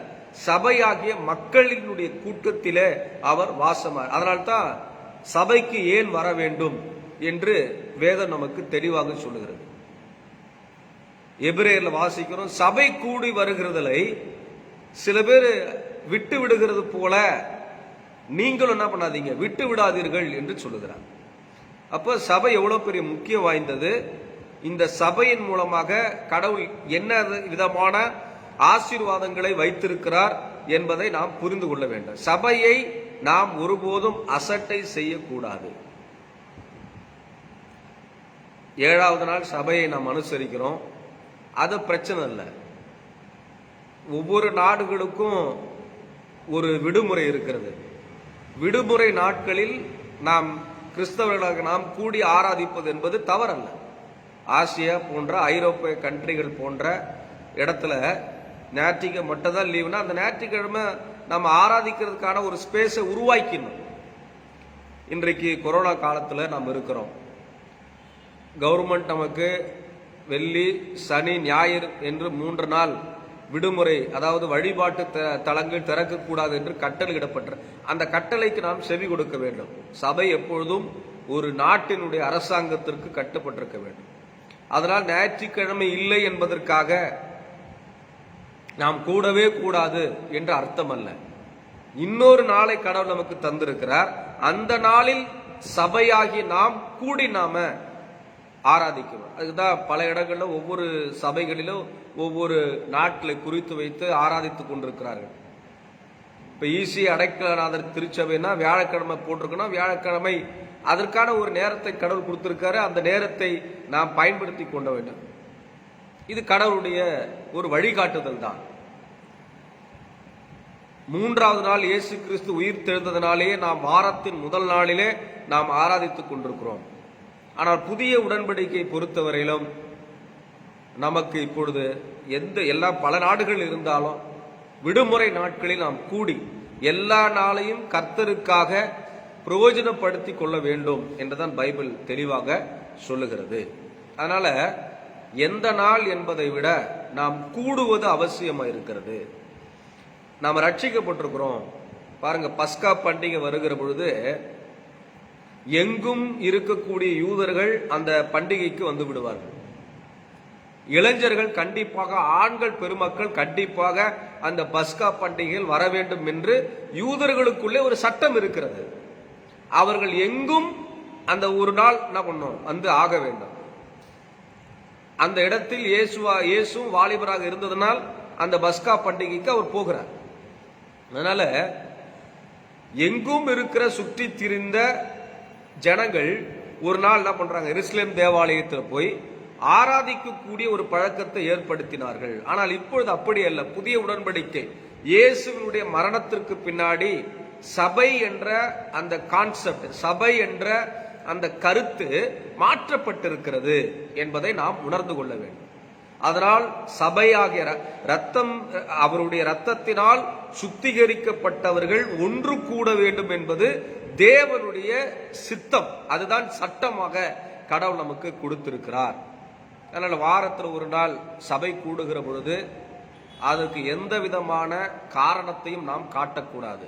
சபையாகிய மக்களினுடைய கூட்டத்திலே அவர் வாசமா. அதனால்தான் சபைக்கு ஏன் வர வேண்டும் என்று வேதம் நமக்கு தெளிவாக சொல்லுகிறது. எபிரேயர்ல வாசிக்கிறோம், சபை கூடி வருகிறதை சில பேர் விட்டு விடுகிறது போல நீங்களும் என்ன பண்ணாதீங்க, விட்டு விடாதீர்கள் என்று சொல்லுகிறார். அப்ப சபை எவ்வளவு பெரிய முக்கியம் வாய்ந்தது. இந்த சபையின் மூலமாக கடவுள் என்ன விதமான ஆசீர்வாதங்களை வைத்திருக்கிறார் என்பதை நாம் புரிந்து கொள்ள வேண்டும். சபையை நாம் ஒருபோதும் அசட்டை செய்யக்கூடாது. 7வது நாள் சபையை நாம் அனுசரிக்கிறோம், அது பிரச்சனை இல்லை. ஒவ்வொரு நாடுகளுக்கும் ஒரு விடுமுறை இருக்கிறது. விடுமுறை நாட்களில் நாம் கிறிஸ்தவர்களாக நாம் கூடி ஆராதிப்பது என்பது தவறல்ல. ஆசியா போன்ற ஐரோப்பிய கண்ட்ரிகள் போன்ற இடத்துல ஞாயிற்றுக்கிழமை மட்டும் தான் லீவுனா, அந்த ஞாயிற்றுக்கிழமை நம்ம ஆராதிக்கிறதுக்கான ஒரு ஸ்பேஸை உருவாக்கணும். இன்றைக்கு கொரோனா காலத்தில் நாம் இருக்கிறோம். கவர்மெண்ட் நமக்கு வெள்ளி, சனி, ஞாயிறு என்று 3 நாள் விடுமுறை, அதாவது வழிபாட்டு தலங்கள் திறக்கக்கூடாது என்று கட்டளையிடப்பட்ட அந்த கட்டளைக்கு நாம் செவி கொடுக்க வேண்டும். சபை எப்பொழுதும் ஒரு நாட்டினுடைய அரசாங்கத்திற்கு கட்டுப்பட்டிருக்க வேண்டும். அதனால் ஞாயிற்றுக்கிழமை இல்லை என்பதற்காக நாம் கூடவே கூடாது என்று அர்த்தம் அல்ல. இன்னொரு நாளை கடவுள் நமக்கு தந்திருக்கிறார். அந்த நாளில் சபையாகி நாம் கூடி நாம ஆராதிக்கணும். அதுக்குதான் பல இடங்கள்ல ஒவ்வொரு சபைகளிலும் ஒவ்வொரு நாட்டில் குறித்து வைத்து ஆராதித்துக் கொண்டிருக்கிறார்கள். இப்ப ஈசி அடைக்கலநாதர் திருச்சபைனா வியாழக்கிழமை போட்டிருக்கணும். வியாழக்கிழமை அதற்கான ஒரு நேரத்தை கடவுள் கொடுத்திருக்காரு. அந்த நேரத்தை நாம் பயன்படுத்தி கொள்ள வேண்டும். இது கடவுளுடைய ஒரு வழிகாட்டுதல் தான். 3வது நாள் இயேசு கிறிஸ்து உயிர் தெழுந்ததனாலேயே நாம் வாரத்தின் முதல் நாளிலே நாம் ஆராதித்துக் கொண்டிருக்கிறோம். ஆனால் புதிய உடன்படிக்கை பொறுத்தவரையிலும் நமக்கு இப்பொழுது எல்லாம் பல நாடுகள் இருந்தாலும் விடுமுறை நாட்களில் நாம் கூடி எல்லா நாளையும் கர்த்தருக்காக பிரயோஜனப்படுத்திக் கொள்ள வேண்டும் என்றுதான் பைபிள் தெளிவாக சொல்லுகிறது. அதனால எந்த நாள் என்பதை விட நாம் கூடுவது அவசியமா இருக்கிறது. நாம் ரட்சிக்கப்பட்டிருக்கிறோம். பாருங்க, பஸ்கா பண்டிகை வருகிற பொழுது எங்கும் இருக்கக்கூடிய யூதர்கள் அந்த பண்டிகைக்கு வந்து விடுவார்கள். இளைஞர்கள் கண்டிப்பாக, ஆண்கள் பெருமக்கள் கண்டிப்பாக அந்த பஸ்கா பண்டிகையில் வர வேண்டும் என்று யூதர்களுக்குள்ளே ஒரு சட்டம் இருக்கிறது. அவர்கள் எங்கும் அந்த ஒரு நாள் என்ன பண்ணும், வந்து ஆக வேண்டும். அந்த இடத்தில் இயேசுவும் வாலிபராக இருந்ததனால் அந்த பஸ்கா பண்டிகைக்கு அவர் போகிறார். அதனால எங்கும் இருக்கிற சுற்றி திரிந்த ஜனங்கள் ஒரு நாள் என்ன பண்றாங்க, எருசலேம் தேவாலயத்தில் போய் ஆராதிக்கக்கூடிய ஒரு பழக்கத்தை ஏற்படுத்தினார்கள். ஆனால் இப்பொழுது அப்படி அல்ல. புதிய உடன்படிக்கை இயேசுவினுடைய மரணத்திற்கு பின்னாடி சபை என்ற அந்த கான்செப்ட், சபை என்ற அந்த கருத்து மாற்றப்பட்டிருக்கிறது என்பதை நாம் உணர்ந்து கொள்ள வேண்டும். அதனால் சபையாகிய ரத்தம், அவருடைய ரத்தத்தினால் சுத்திகரிக்கப்பட்டவர்கள் ஒன்று கூட வேண்டும் என்பது தேவனுடைய சித்தம். அதுதான் சட்டமாக கடவுள் நமக்கு கொடுத்திருக்கிறார். அதனால வாரத்தில் ஒரு நாள் சபை கூடுகிற பொழுது அதற்கு எந்த விதமான காரணத்தையும் நாம் காட்டக்கூடாது.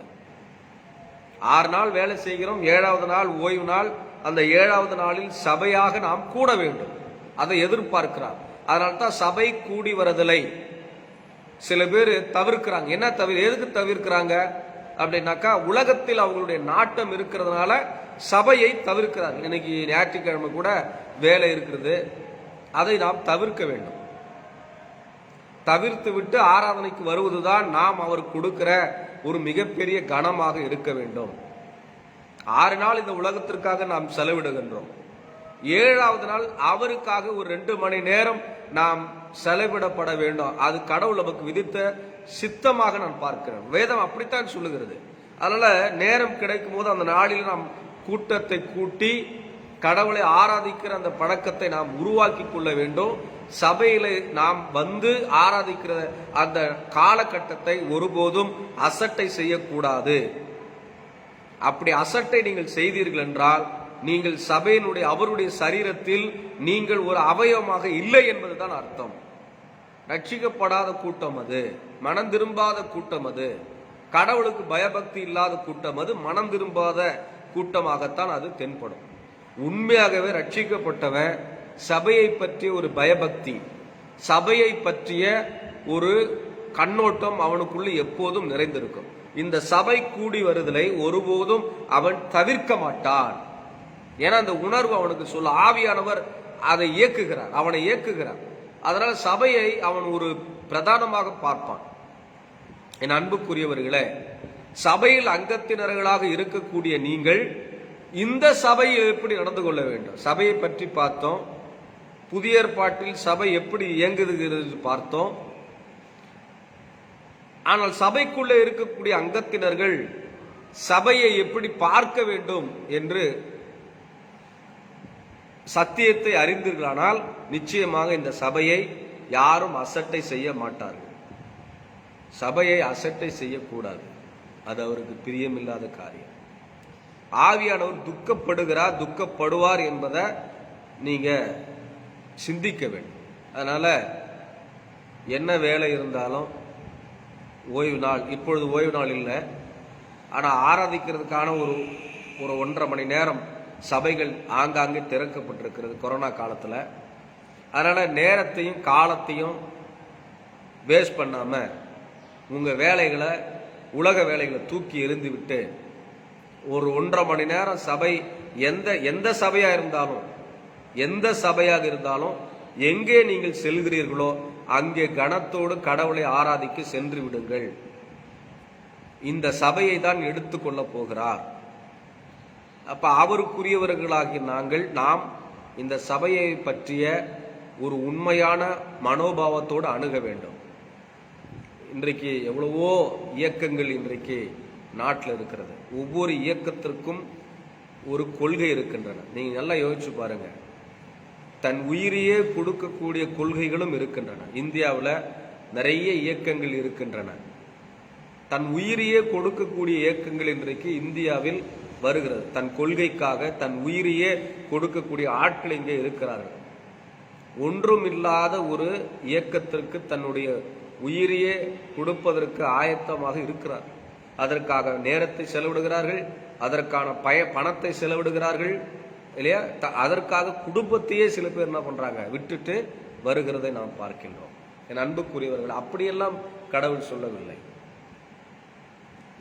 6 நாள் வேலை செய்கிறோம், 7வது நாள் ஓய்வு நாள். அந்த 7வது நாளில் சபையாக நாம் கூட வேண்டும், அதை எதிர்பார்க்கிறார். அதனால்தான் சபை கூடி வரதில்லை சில பேர் தவிர்க்கிறாங்க. என்ன எதுக்கு தவிர்க்கிறாங்க அப்படின்னாக்கா, உலகத்தில் அவங்களுடைய நாட்டம் இருக்கிறதுனால சபையை தவிர்க்கிறாங்க. இன்னைக்கு ஞாயிற்றுக்கிழமை கூட வேலை இருக்கிறது, அதை நாம் தவிர்க்க வேண்டும். தவிர்த்து விட்டு ஆராதனைக்கு வருவதுதான் நாம் அவருக்கு கொடுக்கிற ஒரு மிகப்பெரிய கனமாக இருக்க வேண்டும். 6 நாள் இந்த உலகத்திற்காக நாம் செலவிடுகின்றோம். 7வது நாள் அவருக்காக ஒரு 2 மணி நேரம் நாம் செலவிடப்பட வேண்டும். அது கடவுள் நமக்கு விதித்த சித்தமாக நான் பார்க்கிறேன். வேதம் அப்படித்தான் சொல்லுகிறது. அதனால நேரம் கிடைக்கும் போது அந்த நாளில் நாம் கூட்டத்தை கூட்டி கடவுளை ஆராதிக்கிற அந்த பழக்கத்தை நாம் உருவாக்கி கொள்ள வேண்டும். சபையில நாம் வந்து ஆராதிக்கிற அந்த காலகட்டத்தை ஒருபோதும் அசட்டை செய்யக்கூடாது. அப்படி அசட்டை நீங்கள் செய்தீர்கள் என்றால் நீங்கள் சபையினுடைய அவருடைய சரீரத்தில் நீங்கள் ஒரு அவயவமாக இல்லை என்பதுதான் அர்த்தம். ரட்சிக்கப்படாத கூட்டம் அது, மனம் திரும்பாத கூட்டம் அது, கடவுளுக்கு பயபக்தி இல்லாத கூட்டம் அது, மனம் திரும்பாத கூட்டமாகத்தான் அது தென்படும். உண்மையாகவே ரட்சிக்கப்பட்டவன் சபையை பற்றிய ஒரு பயபக்தி, சபையை பற்றிய ஒரு கண்ணோட்டம் அவனுக்குள்ள எப்போதும் நிறைந்திருக்கும். இந்த சபை கூடி வருதலை ஒருபோதும் அவன் தவிர்க்க மாட்டான். ஏன்னா அந்த உணர்வு அவனுக்கு சொல்ல ஆவியானவர் அதை இயக்குகிறார், அவனை இயக்குகிறார். அதனால சபையை அவன் ஒரு பிரதானமாக பார்ப்பான். என் அன்புக்குரியவர்களே, சபையில் அங்கத்தினர்களாக இருக்கக்கூடிய நீங்கள் இந்த சபையில் எப்படி நடந்து கொள்ள வேண்டும், சபையை பற்றி பார்த்தோம். புதிய ஏற்பாட்டில் சபை எப்படி இயங்குகிறது பார்த்தோம். ஆனால் சபைக்குள்ளே இருக்கக்கூடிய அங்கத்தினர்கள் சபையை எப்படி பார்க்க வேண்டும் என்று சத்தியத்தை அறிந்தீர்களானால் நிச்சயமாக இந்த சபையை யாரும் அசட்டை செய்ய மாட்டார்கள். சபையை அசட்டை செய்யக்கூடாது, அது அவருக்கு பிரியமில்லாத காரியம். ஆவியானவர் துக்கப்படுகிறார், துக்கப்படுவார் என்பதை நீங்க சிந்திக்க வேண்டும். அதனால என்ன வேலை இருந்தாலும் ஓய்வு நாள், இப்பொழுது ஓய்வு நாள் இல்லை, ஆனால் ஆராதிக்கிறதுக்கான ஒரு 1.5 மணி நேரம் சபைகள் ஆங்காங்கே திறக்கப்பட்டிருக்கிறது கொரோனா காலத்தில். அதனால நேரத்தையும் காலத்தையும் வேஸ்ட் பண்ணாம உங்க வேலைகளை, உலக வேலைகளை தூக்கி எறிந்து விட்டு ஒரு 1.5 மணி நேரம் சபை, எந்த சபையாக இருந்தாலும் எங்கே நீங்கள் செல்கிறீர்களோ அங்கே கனத்தோடு கடவுளை ஆராதிக்க சென்று விடுங்கள். இந்த சபையை தான் எடுத்துக்கொள்ள போகிறார். அப்ப அவருக்குரியவர்களாகிய நாம் இந்த சபையை பற்றிய ஒரு உண்மையான மனோபாவத்தோடு அணுக வேண்டும். இன்றைக்கு எவ்வளவோ இயக்கங்கள் இன்றைக்கு நாட்டில் இருக்கிறது. ஒவ்வொரு இயக்கத்திற்கும் ஒரு கொள்கை இருக்கின்றன. நீங்க நல்லா யோசிச்சு பாருங்க. தன் உயிரையே கொடுக்கக்கூடிய கொள்கைகளும் இருக்கின்றன. இந்தியாவில் நிறைய இயக்கங்கள் இருக்கின்றன. தன் உயிரையே கொடுக்கக்கூடிய இயக்கங்கள் இன்றைக்கு இந்தியாவில் வருகிறது. தன் கொள்கைக்காக தன் உயிரையே கொடுக்கக்கூடிய ஆட்கள் இங்கே இருக்கிறார்கள். ஒன்றும் இல்லாத ஒரு இயக்கத்திற்கு தன்னுடைய உயிரையே கொடுப்பதற்கு ஆயத்தமாக இருக்கிறார். அதற்காக நேரத்தை செலவிடுகிறார்கள், அதற்கான பணத்தை செலவிடுகிறார்கள் இல்லையா? அதற்காக குடும்பத்தையே சில பேர் என்ன பண்றாங்க, விட்டுட்டு வருகிறதை நாம் பார்க்கின்றோம். என் அன்புக்குரியவர்கள், அப்படியெல்லாம் கடவுள் சொல்லவில்லை.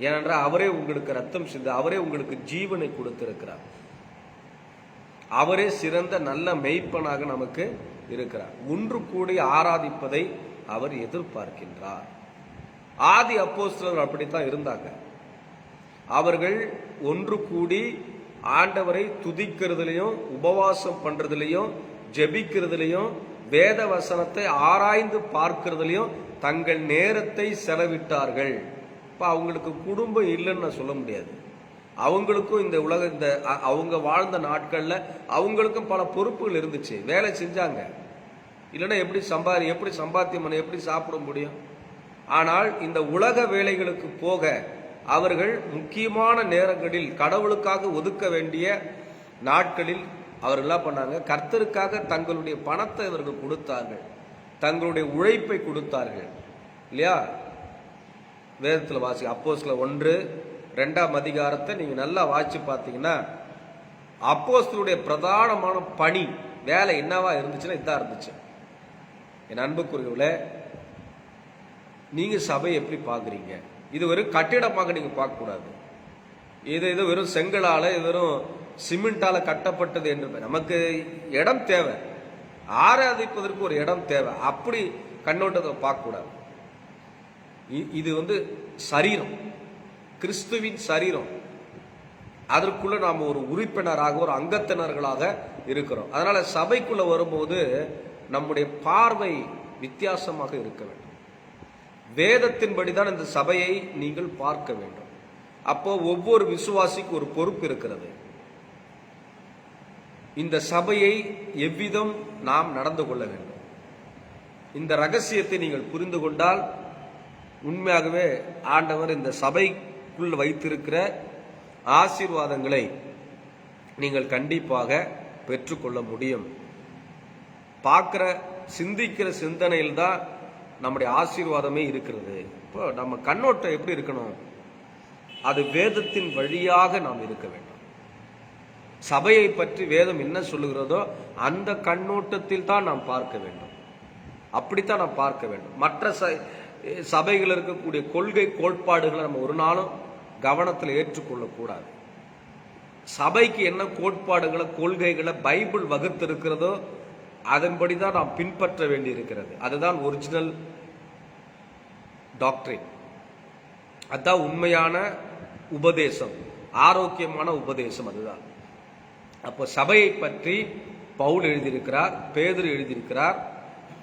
ஏனென்றால் அவரே உங்களுக்கு ரத்தம் சிந்து, அவரே உங்களுக்கு ஜீவனை கொடுத்திருக்கிறார். அவரே சிறந்த நல்ல மெய்ப்பனாக நமக்கு இருக்கிறார். ஒன்று கூடி ஆராதிப்பதை அவர் எதிர்பார்க்கின்றார். ஆதி அப்போஸ்தலர்கள் அப்படித்தான் இருந்தாங்க. அவர்கள் ஒன்று கூடி ஆண்டவரை துதிக்கிறதுலையும், உபவாசம் பண்றதுலையும், ஜெபிக்கிறதுலையும், வேத வசனத்தை ஆராய்ந்து பார்க்கிறதுலையும் தங்கள் நேரத்தை செலவிட்டார்கள். இப்ப அவங்களுக்கு குடும்பம் இல்லைன்னு நான் சொல்ல முடியாது. அவங்களுக்கும் இந்த அவங்க வாழ்ந்த நாட்கள்ல அவங்களுக்கும் பல பொறுப்புகள் இருந்துச்சு. வேலை செஞ்சாங்க. இல்லைன்னா எப்படி சம்பாத்தியம் பண்ண, எப்படி சாப்பிட முடியும்? ஆனால் இந்த உலக வேலைகளுக்கு போக அவர்கள் முக்கியமான நேரங்களில், கடவுளுக்காக ஒதுக்க வேண்டிய நாட்களில் அவர்கள் என்ன பண்ணாங்க, கர்த்தருக்காக தங்களுடைய பணத்தை அவர்கள் கொடுத்தார்கள், தங்களுடைய உழைப்பை கொடுத்தார்கள் இல்லையா? வேதத்தில் வாசி, அப்போஸ்தலர் 1:2 அதிகாரத்தை நீங்க நல்லா வாசிச்சு பார்த்தீங்கன்னா, அப்போஸ்தலருடைய பிரதானமான பணி, வேலை என்னவா இருந்துச்சுன்னா இதான் இருந்துச்சு. என் அன்புக்குரியவர்களே, நீங்க சபையை எப்படி பாக்குறீங்க? இது வெறும் கட்டிடமாக நீங்க பார்க்க கூடாது. இது வெறும் செங்கலால, வெறும் சிமெண்டால கட்டப்பட்டது என்று நமக்கு இடம் தேவை, ஆராதிப்பதற்கு ஒரு இடம் தேவை. அப்படி கண்ணோட்டத்தை பார்க்க கூடாது. இது சரீரம், கிறிஸ்துவின் சரீரம். அதற்குள்ள நாம் ஒரு உறுப்பினராக, ஒரு அங்கத்தினர்களாக இருக்கிறோம். அதனால சபைக்குள்ள வரும்போது நம்முடைய பார்வை வித்தியாசமாக இருக்க வேண்டும். வேதத்தின்படிதான் இந்த சபையை நீங்கள் பார்க்க வேண்டும். அப்போ ஒவ்வொரு விசுவாசிக்கு ஒரு பொறுப்பு இருக்கிறது. இந்த சபையை எவ்விதம் நாம் நடந்து கொள்ள வேண்டும், இந்த ரகசியத்தை நீங்கள் புரிந்து கொண்டால் உண்மையாகவே ஆண்டவர் இந்த சபைக்குள் வைத்திருக்கிற ஆசீர்வாதங்களை நீங்கள் கண்டிப்பாக பெற்றுக்கொள்ள முடியும். சிந்திக்கிற சிந்தனையில் தான் நம்முடைய ஆசீர்வாதமே இருக்கிறது. இப்போ நம்ம கண்ணோட்டம் எப்படி இருக்கணும்? அது வேதத்தின் வழியாக நாம் இருக்க வேண்டும். சபையை பற்றி வேதம் என்ன சொல்லுகிறதோ அந்த கண்ணோட்டத்தில் தான் நாம் பார்க்க வேண்டும். அப்படித்தான் நாம் பார்க்க வேண்டும். மற்ற சபைகள் இருக்கக்கூடிய கொள்கை கோட்பாடுகளை நம்ம ஒரு நாளும் கவனத்தில் ஏற்றுக்கொள்ளக்கூடாது. சபைக்கு என்ன கோட்பாடுகளை, கொள்கைகளை பைபிள் வகுத்திருக்கிறதோ அதன்படிதான் நாம் பின்பற்ற வேண்டி இருக்கிறது. அதுதான் ஒரிஜினல் டாக்டரின், அதுதான் உண்மையான உபதேசம், ஆரோக்கியமான உபதேசம். அதுதான். அப்போ சபையை பற்றி பவுல் எழுதியிருக்கிறார், பேதுரு எழுதியிருக்கிறார்,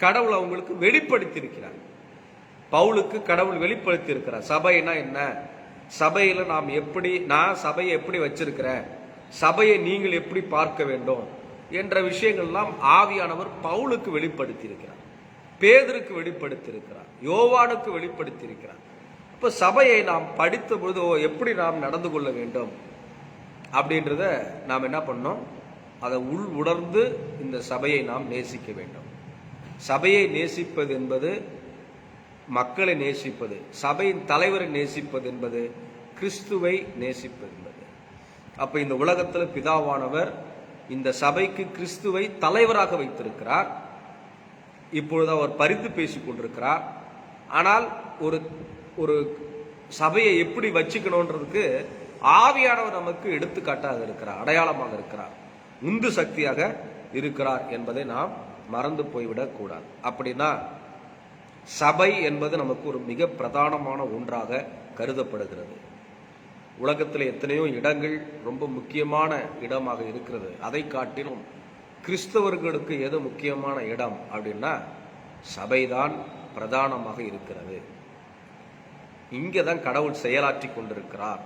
கடவுள் அவங்களுக்கு வெளிப்படுத்தி பவுலுக்கு கடவுள் வெளிப்படுத்தி இருக்கிறார். சபைனா என்ன, சபையில நான் சபையை எப்படி வச்சிருக்கிறேன், சபையை நீங்கள் எப்படி பார்க்க வேண்டும் என்ற விஷயங்கள்லாம் ஆவியானவர் பவுலுக்கு வெளிப்படுத்தி இருக்கிறார், பேதுருக்கு வெளிப்படுத்தி இருக்கிறார், யோவானுக்கு வெளிப்படுத்தி இருக்கிறார். இப்ப சபையை நாம் படித்த பொழுது எப்படி நாம் நடந்து கொள்ள வேண்டும் அப்படின்றத நாம் என்ன பண்ணோம், அதை உணர்ந்து இந்த சபையை நாம் நேசிக்க வேண்டும். சபையை நேசிப்பது என்பது மக்களை நேசிப்பது, சபையின் தலைவரை நேசிப்பது என்பது கிறிஸ்துவை நேசிப்பது என்பது. அப்ப இந்த உலகத்தில் பிதாவானவர் இந்த சபைக்கு கிறிஸ்துவை தலைவராக வைத்திருக்கிறார். இப்பொழுது அவர் பரிந்து பேசிக் கொண்டிருக்கிறார். ஆனால் ஒரு ஒரு சபையை எப்படி வச்சுக்கணும்ன்றதுக்கு ஆவியானவர் நமக்கு எடுத்துக்காட்டாக இருக்கிறார், அடையாளமாக இருக்கிறார், உந்து சக்தியாக இருக்கிறார் என்பதை நாம் மறந்து போய்விடக் கூடாது. அப்படின்னா சபை என்பது நமக்கு ஒரு மிக பிரதானமான ஒன்றாக கருதப்படுகிறது. உலகத்தில் எத்தனையோ இடங்கள் ரொம்ப முக்கியமான இடமாக இருக்கிறது. அதை காட்டிலும் கிறிஸ்தவர்களுக்கு எது முக்கியமான இடம் அப்படின்னா சபைதான் பிரதானமாக இருக்கிறது. இங்கே தான் கடவுள் செயலாற்றி கொண்டிருக்கிறார்,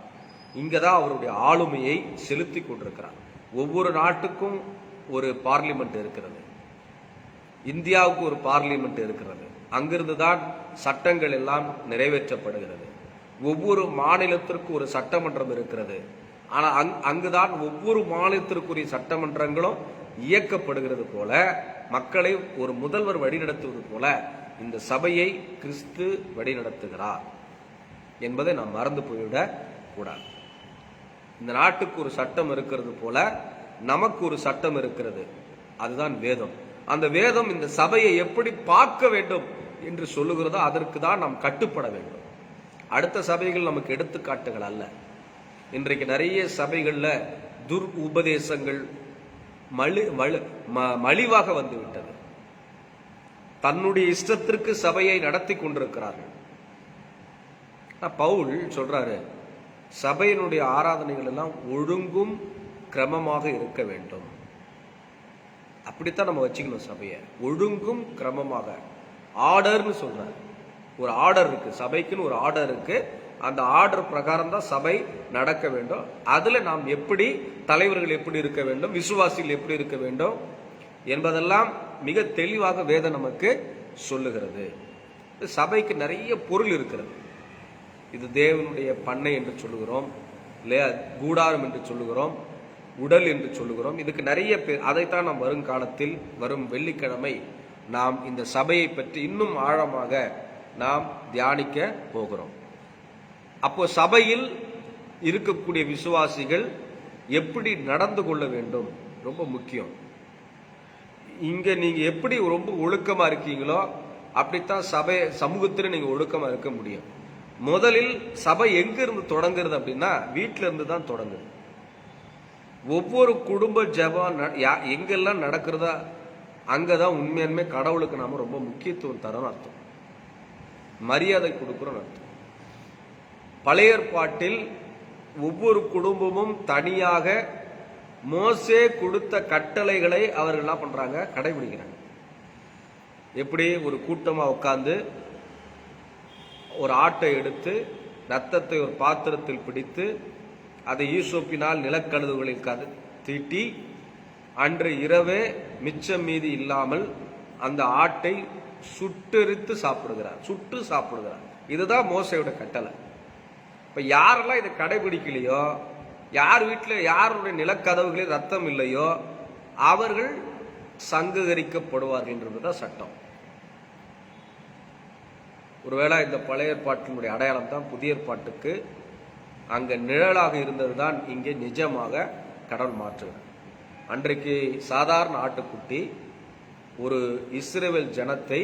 இங்கே தான் அவருடைய ஆளுமையை செலுத்தி கொண்டிருக்கிறார். ஒவ்வொரு நாட்டுக்கும் ஒரு பார்லிமெண்ட் இருக்கிறது, இந்தியாவுக்கு ஒரு பார்லிமெண்ட் இருக்கிறது, அங்கிருந்து தான் சட்டங்கள் எல்லாம் நிறைவேற்றப்படுகிறது. ஒவ்வொரு மாநிலத்திற்கு ஒரு சட்டமன்றம் இருக்கிறது. ஆனால் அங்குதான் ஒவ்வொரு மாநிலத்திற்குரிய சட்டமன்றங்களும் இயக்கப்படுகிறது போல, மக்களை ஒரு முதல்வர் வழிநடத்துவது போல இந்த சபையை கிறிஸ்து வழிநடத்துகிறார் என்பதை நாம் மறந்து போய்விடக் கூடாது. இந்த நாட்டுக்கு ஒரு சட்டம் இருக்கிறது போல நமக்கு ஒரு சட்டம் இருக்கிறது, அதுதான் வேதம். அந்த வேதம் இந்த சபையை எப்படி பார்க்க வேண்டும் என்று சொல்லுகிறதோ அதற்கு தான் நாம் கட்டுப்பட வேண்டும். அடுத்த சபைகள் நமக்கு எடுத்துக்காட்டுகள் அல்ல. இன்றைக்கு நிறைய சபைகள்ல துர் உபதேசங்கள் மலிவாக வந்துவிட்டது. தன்னுடைய இஷ்டத்திற்கு சபையை நடத்தி கொண்டிருக்கிறார்கள். பவுல் சொல்றாரு, சபையினுடைய ஆராதனைகள் எல்லாம் ஒழுங்கும் கிரமமாக இருக்க வேண்டும். அப்படித்தான் நம்ம வச்சுக்கணும் சபையை, ஒழுங்கும் கிரமமாக. ஆர்டர்னு சொல்றாரு, ஒரு ஆர்டர் இருக்கு, சபைக்குன்னு ஒரு ஆர்டர் இருக்கு. அந்த ஆர்டர் பிரகாரம் தான் சபை நடக்க வேண்டும். அதுல நாம் எப்படி, தலைவர்கள் எப்படி இருக்க வேண்டும், விசுவாசிகள் எப்படி இருக்க வேண்டும் என்பதெல்லாம் மிக தெளிவாக வேதம் நமக்கு சொல்லுகிறது. சபைக்கு நிறைய பொருள் இருக்கிறது. இது தேவனுடைய பண்ணை என்று சொல்லுகிறோம், இல்லையா, கூடாரம் என்று சொல்லுகிறோம், உடல் என்று சொல்லுகிறோம். இதுக்கு நிறைய பேர், அதைத்தான் நாம் வருங்காலத்தில் வரும் வெள்ளிக்கிழமை நாம் இந்த சபையை பற்றி இன்னும் ஆழமாக நாம் தியானிக்க போகிறோம். அப்போ சபையில் இருக்கக்கூடிய விசுவாசிகள் எப்படி நடந்து கொள்ள வேண்டும் ரொம்ப முக்கியம். இங்க நீங்க எப்படி ரொம்ப ஒழுக்கமா இருக்கீங்களோ அப்படித்தான் சபை சமூகத்தில் நீங்க ஒழுக்கமா இருக்க முடியும். முதலில் சபை எங்க இருந்து தொடங்குறது அப்படின்னா வீட்டில இருந்து தான் தொடங்குது. ஒவ்வொரு குடும்ப ஜெபம் எங்கெல்லாம் நடக்கிறதா அங்கதான் உண்மையாலுமே கடவுளுக்கு நாம ரொம்ப முக்கியத்துவம் தரோம்னு அர்த்தம், மரியாதை கொடுக்கிறோம் அர்த்தம். பழைய ஏற்பாட்டில் ஒவ்வொரு குடும்பமும் தனியாக மோசே கொடுத்த கட்டளைகளை அவர்கள் என்ன பண்றாங்க, கடைபிடிக்கிறாங்க. எப்படி ஒரு கூட்டமா உட்கார்ந்து ஒரு ஆட்டை எடுத்து ரத்தத்தை ஒரு பாத்திரத்தில் பிடித்து அதை ஈசோப்பினால் நிலக்கழுதுகளில் தீட்டி அன்று இரவே மிச்சம் மீதி இல்லாமல் அந்த ஆட்டை சுட்டு சாப்பிடுகிறார். இதுதான் மோசையோட கட்டளை. இப்ப யாரெல்லாம் இதை கடைபிடிக்கலையோ, யார் வீட்டில் யாருடைய நிலக்கதவுகளில் ரத்தம் இல்லையோ அவர்கள் சங்ககரிக்கப்படுவார்கள் என்றதுதான் சட்டம். ஒருவேளை இந்த பழைய ஏற்பாட்டினுடைய அடையாளம் தான் புதிய ஏற்பாட்டுக்கு அங்க நிழலாக இருந்தது தான் இங்கே நிஜமாக கடவுள் மாற்றுகிறார். அன்றைக்கு சாதாரண ஆட்டுக்குட்டி ஒரு இஸ்ரவேல் ஜனத்தை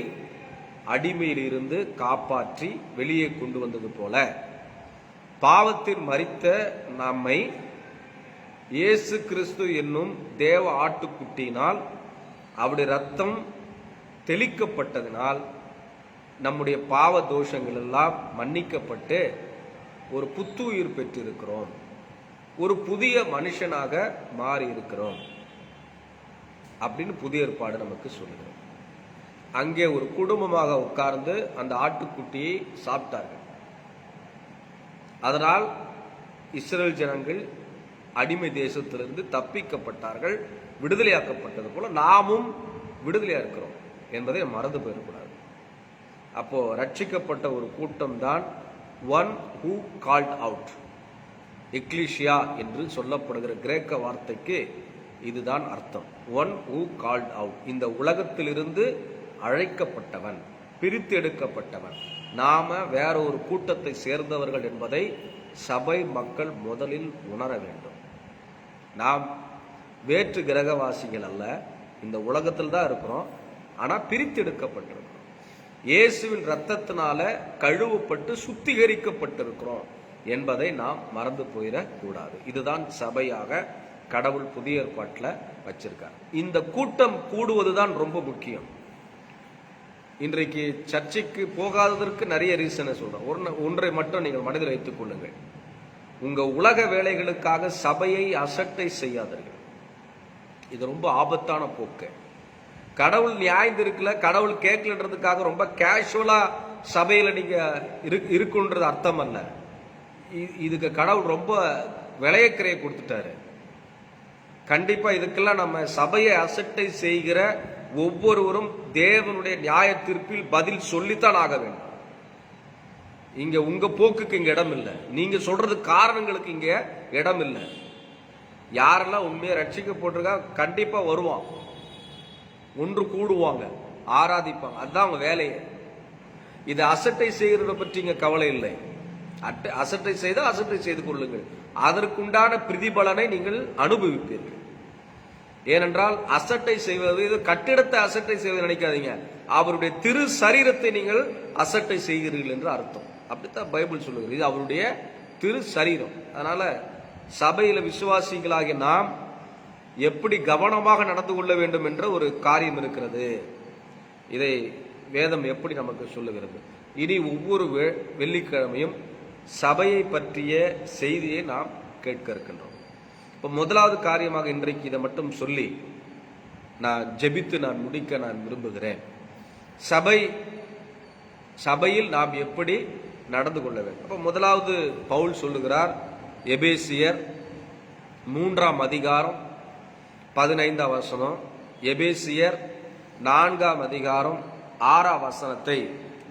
அடிமையில் இருந்து காப்பாற்றி வெளியே கொண்டு வந்தது போல பாவத்தில் மரித்த நம்மை இயேசு கிறிஸ்து என்னும் தேவ ஆட்டுக்குட்டியினால் அவருடைய ரத்தம் தெளிக்கப்பட்டதினால் நம்முடைய பாவ தோஷங்கள் எல்லாம் மன்னிக்கப்பட்டு ஒரு புத்துயிர் பெற்றிருக்கிறோம், ஒரு புதிய மனுஷனாக மாறி இருக்கிறோம் அப்படின்னு புதிய ஏற்பாடு நமக்கு சொல்லுகிறது. அங்கே ஒரு குடும்பமாக உட்கார்ந்து அந்த ஆட்டுக்குட்டியை சாப்பிட்டார்கள். அதனால் இஸ்ரேல் ஜனங்கள் அடிமை தேசத்திலிருந்து தப்பிக்கப்பட்டார்கள், விடுதலையாக்கப்பட்டது போல நாமும் விடுதலையா இருக்கிறோம் என்பதை மறந்து போயிடக்கூடாது. அப்போ ரட்சிக்கப்பட்ட ஒரு கூட்டம் தான் one who called out, ecclesia என்று சொல்லப்படுகிற கிரேக்க வார்த்தைக்கு இதுதான் அர்த்தம். ஒன் ஹூ கால்ட் அவுட், இந்த உலகத்திலிருந்து அழைக்கப்பட்டவன், பிரித்து எடுக்கப்பட்டவன், நாம வேற ஒரு கூட்டத்தை சேர்ந்தவர்கள் என்பதை சபை மக்கள் முதலில் உணர வேண்டும். நாம் வேற்று கிரகவாசிகள் அல்ல, இந்த உலகத்தில் தான் இருக்கிறோம். ஆனா பிரித்து எடுக்கப்பட்டிருக்கிறோம். இயேசுவின் இரத்தத்தினால கழுவப்பட்டு சுத்திகரிக்கப்பட்டிருக்கிறோம் என்பதை நாம் மறந்து போயிடக் கூடாது. இதுதான் சபையாக கடவுள் புதிய ஏற்பாட்டில் வச்சிருக்கார். இந்த கூட்டம் கூடுவதுதான் ரொம்ப முக்கியம். இன்றைக்கு சர்ச்சைக்கு போகாததற்கு நிறைய ரீசனை சொல்றேன். ஒன்றை மட்டும் நீங்கள் மனதில் வைத்துக் கொள்ளுங்கள். உங்க உலக வேலைகளுக்காக சபையை அசட்டை செய்யாதீர்கள். இது ரொம்ப ஆபத்தான போக்கு. கடவுள் நியாயம் இருக்குல்ல, கடவுள் கேட்கலன்றதுக்காக ரொம்ப கேஷுவலா சபையில நீங்க இருக்குன்றது அர்த்தம் அல்ல. இதுக்கு கடவுள் ரொம்ப விளையக்கரையை கொடுத்துட்டாரு. கண்டிப்பா இதுக்கெல்லாம் நம்ம சபையை அசட்டை செய்கிற ஒவ்வொருவரும் தேவனுடைய நியாய தீர்ப்பில் பதில் சொல்லித்தான் ஆக வேண்டும். இங்க உங்க போக்குக்கு இங்க இடம் இல்லை. நீங்க சொல்றது காரணங்களுக்கு இங்க இடம் இல்லை. யாரெல்லாம் உண்மையை ரட்சிக்கப்பட்டிருக்கா கண்டிப்பா வருவான், ஒன்று கூடுவாங்க, ஆராதிப்பாங்க. அதுதான் அவங்க வேலையை. இது அசட்டை செய்கிறத பற்றி இங்க கவலை இல்லை. அசட்டை செய்தால் அசட்டை செய்து கொள்ளுங்கள். அதற்குண்டான பிரதிபலனை நீங்கள் அனுபவிப்பீர்கள். ஏனென்றால் அசட்டை செய்வது, இது கட்டிடத்தை அசட்டை செய்வது நினைக்காதீங்க, அவருடைய திரு சரீரத்தை நீங்கள் அசட்டை செய்கிறீர்கள் என்று அர்த்தம். அப்படித்தான் பைபிள் சொல்லுகிறது. இது அவருடைய திரு சரீரம். அதனால சபையில விசுவாசிகளாகிய நாம் எப்படி கவனமாக நடந்து கொள்ள வேண்டும் என்ற ஒரு காரியம் இருக்கிறது. இதை வேதம் எப்படி நமக்கு சொல்லுகிறது. இனி ஒவ்வொரு வெள்ளிக்கிழமையும் சபையை பற்றிய செய்தியை நாம் கேட்க இருக்கின்றோம். இப்போ முதலாவது காரியமாக இன்றைக்கு இதை மட்டும் சொல்லி நான் ஜெபித்து நான் முடிக்க நான் விரும்புகிறேன். சபையில் நாம் எப்படி நடந்து கொள்ள வேண்டும். அப்போ முதலாவது பவுல் சொல்லுகிறார், எபேசியர் 3ஆம் அதிகாரம் 15ஆம் வசனம், எபேசியர் 4ஆம் அதிகாரம் 6ஆம் வசனத்தை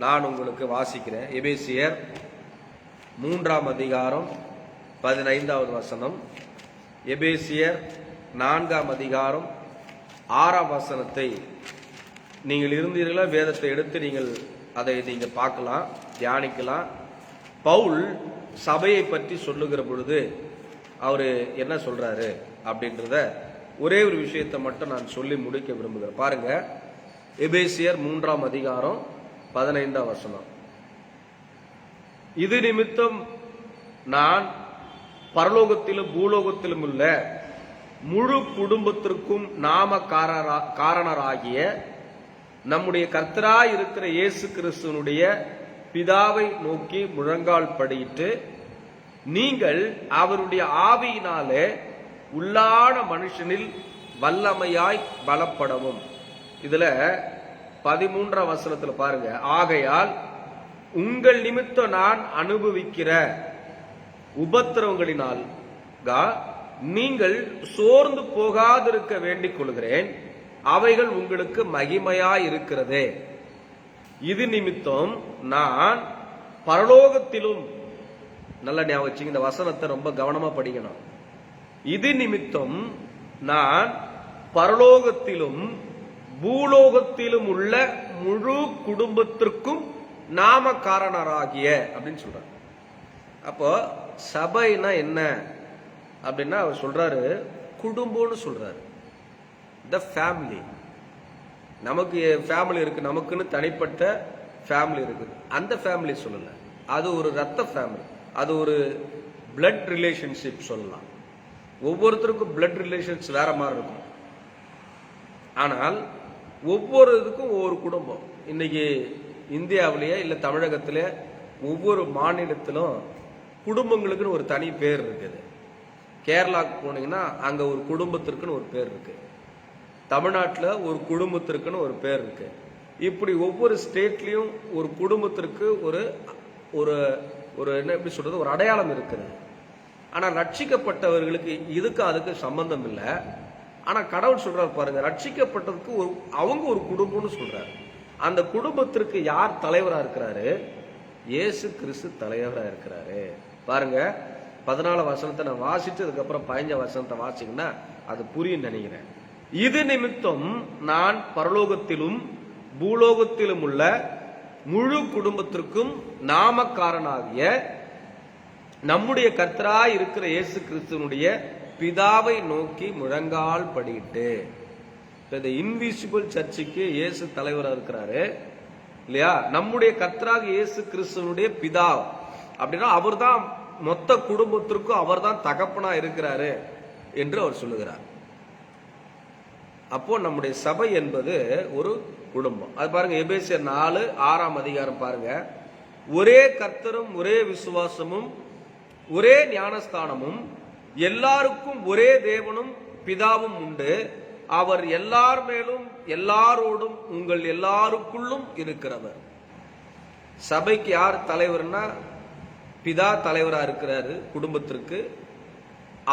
நான் உங்களுக்கு வாசிக்கிறேன். எபேசியர் 3ஆம் அதிகாரம் 15வது வசனம், எபேசியர் 4ஆம் அதிகாரம் 6ஆம் வசனத்தை நீங்கள் இருந்தீர்களா வேதத்தை எடுத்து நீங்கள் அதை நீங்க பார்க்கலாம், தியானிக்கலாம். பவுல் சபையை பற்றி சொல்லுகிற பொழுது அவரு என்ன சொல்றாரு அப்படின்றத ஒரே ஒரு விஷயத்தை மட்டும் நான் சொல்லி முடிக்க விரும்புகிறேன். பாருங்க, எபேசியர் 3ஆம் அதிகாரம் 15ஆம் வசனம். இது நிமித்தம் நான் பரலோகத்திலும் பூலோகத்திலும் உள்ள முழு குடும்பத்திற்கும் காரணராகிய நம்முடைய கர்த்தராய் இருக்கிற இயேசு கிறிஸ்துவனுடைய பிதாவை நோக்கி முழங்கால் படியிட்டு, நீங்கள் அவருடைய ஆவியினாலே உள்ளான மனுஷனில் வல்லமையாய் பலப்படவும். இதுல 13ஆம் வசனத்துல பாருங்க, ஆகையால் உங்கள் நிமித்தம் நான் அனுபவிக்கிற உபத்திரவங்களினால் நீங்கள் சோர்ந்து போகாதிருக்க வேண்டிக் கொள்கிறேன், அவைகள் உங்களுக்கு மகிமையாய் இருக்கிறதே. இது நிமித்தம் நான் பரலோகத்திலும், நல்ல ஞாபகம் வச்சுங்க, இந்த வசனத்தை ரொம்ப கவனமா படிக்கணும். இது நிமித்தம் நான் பரலோகத்திலும் பூலோகத்திலும் உள்ள முழு குடும்பத்திற்கும் நாமகாரணராகிய அப்படின்னு சொல்றாரு. அப்போ சபைனா என்ன அப்படின்னா அவர் சொல்றாரு, குடும்பம்னு சொல்றாரு. The family. நமக்கு ஃபேமிலி இருக்கு, நமக்குன்னு தனிப்பட்ட ஃபேமிலி இருக்குது. அந்த ஃபேமிலி சொல்லல, அது ஒரு ரத்த ஃபேமிலி, அது ஒரு பிளட் ரிலேஷன்ஷிப் சொல்லலாம். ஒவ்வொருத்தருக்கும் பிளட் ரிலேஷன்ஸ் வேற மாதிரி இருக்கும். ஆனால் ஒவ்வொரு இதுக்கும் ஒவ்வொரு குடும்பம். இன்னைக்கு இந்தியாவிலேயே இல்லை தமிழகத்திலே ஒவ்வொரு மாநிலத்திலும் குடும்பங்களுக்குன்னு ஒரு தனி பேர் இருக்குது. கேரளாவுக்கு போனீங்கன்னா அங்க ஒரு குடும்பத்திற்குன்னு ஒரு பேர் இருக்கு. தமிழ்நாட்டில் ஒரு குடும்பத்திற்குன்னு ஒரு பேர் இருக்கு. இப்படி ஒவ்வொரு ஸ்டேட்லயும் ஒரு குடும்பத்திற்கு ஒரு ஒரு ஒரு என்ன எப்படி சொல்றது, ஒரு அடையாளம் இருக்கிறது. ஆனா ரட்சிக்கப்பட்டவர்களுக்கு இதுக்கு அதுக்கு சம்பந்தம் இல்லை. ஆனா கடவுள் சொல்றாரு பாருங்க, ரட்சிக்கப்பட்டதுக்கு அவங்க ஒரு குடும்பம்னு சொல்றாரு. அந்த குடும்பத்திற்கு யார் தலைவரா இருக்கிறாரு? இயேசு கிறிஸ்து தலைவரா இருக்கிறாரு. பாருங்க, 14 வசனத்தை நான் வாசிட்டு அதுக்கப்புறம் 15 வசனத்தை வாசிங்கன்னா அது புரியும் நினைக்கிறேன். இது நிமித்தம் நான் பரலோகத்திலும் பூலோகத்திலும் உள்ள முழு குடும்பத்திற்கும் நாமக்காரனாகிய நம்முடைய கர்த்தராய் இருக்கிற இயேசு கிறிஸ்துவனுடைய பிதாவை நோக்கி முழங்கால் படியிட்டு. இந்த இன்விசிபிள் சர்ச்சுக்கு இயேசு தலைவராக இருக்கிறாரு இல்லையா? நம்முடைய கர்த்தராக இயேசு கிறிஸ்துவனுடைய பிதா அப்படின்னா அவர் தான் மொத்த குடும்பத்திற்கும் அவர் தான் தகப்பனா இருக்கிறாரு என்று அவர் சொல்லுகிறார். அப்போ நம்முடைய சபை என்பது ஒரு குடும்பம். அது பாருங்க, எபேசியர் 4:6 பாருங்க. ஒரே கர்த்தரும் ஒரே விசுவாசமும் ஒரே ஞானஸ்தானமும் எல்லாருக்கும் ஒரே தேவனும் பிதாவும் உண்டு. அவர் எல்லார் மேலும் எல்லாரோடும் உங்கள் எல்லாருக்குள்ளும் இருக்கிறவர். சபைக்கு யார் தலைவர்னா பிதா தலைவரா இருக்கிறாரு குடும்பத்திற்கு.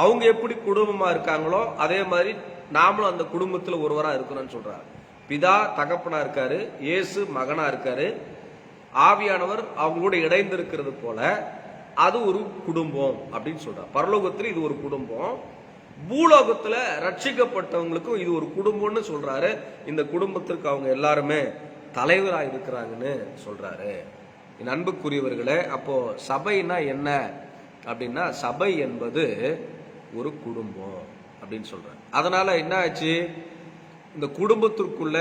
அவங்க எப்படி குடும்பமா இருக்காங்களோ அதே மாதிரி நாமளும் அந்த குடும்பத்தில் ஒருவரா இருக்கிறோம்னு சொல்றாரு. பிதா தகப்பனா இருக்காரு, இயேசு மகனா இருக்காரு, ஆவியானவர் அவங்களோட இணைந்து இருக்கிறது போல அது ஒரு குடும்பம் அப்படின்னு சொல்றார். பரலோகத்தில் இது ஒரு குடும்பம், பூலோகத்துல ரட்சிக்கப்பட்டவங்களுக்கும் இது ஒரு குடும்பம்னு சொல்றாரு. இந்த குடும்பத்திற்கு அவங்க எல்லாருமே தலைவரா இருக்கிறாங்கன்னு சொல்றாரு. என் அன்புக்குரியவர்களே, அப்போ சபைனா என்ன அப்படின்னா சபை என்பது ஒரு குடும்பம் அப்படின்னு சொல்றாரு. அதனால என்ன ஆச்சு, இந்த குடும்பத்திற்குள்ள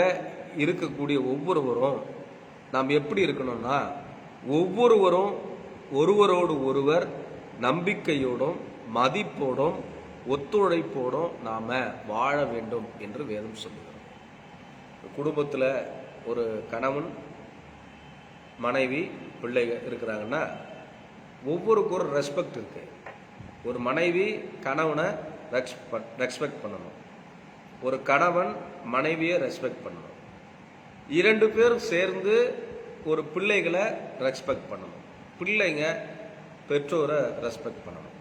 இருக்கக்கூடிய ஒவ்வொருவரும் நாம் எப்படி இருக்கணும்னா ஒவ்வொருவரும் ஒருவரோடு ஒருவர் நம்பிக்கையோடும் மதிப்போடும் ஒத்துழைப்போடும் நாம வாழ வேண்டும் என்று வேதம் சொல்லுகிறோம். குடும்பத்தில் ஒரு கணவன் மனைவி பிள்ளைங்க இருக்கிறாங்கன்னா ஒவ்வொருக்கும் ஒரு ரெஸ்பெக்ட் இருக்கு. ஒரு மனைவி கணவனை ரெஸ்பெக்ட் பண்ணணும், ஒரு கணவன் மனைவியை ரெஸ்பெக்ட் பண்ணணும், 2 பேரும் சேர்ந்து ஒரு பிள்ளைகளை ரெஸ்பெக்ட் பண்ணணும், பிள்ளைங்க பெற்றோரை ரெஸ்பெக்ட் பண்ணணும்.